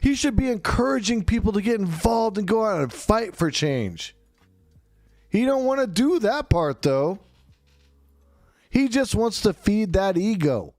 he should be encouraging people to get involved and go out and fight for change. He don't want to do that part, though. He just wants to feed that ego.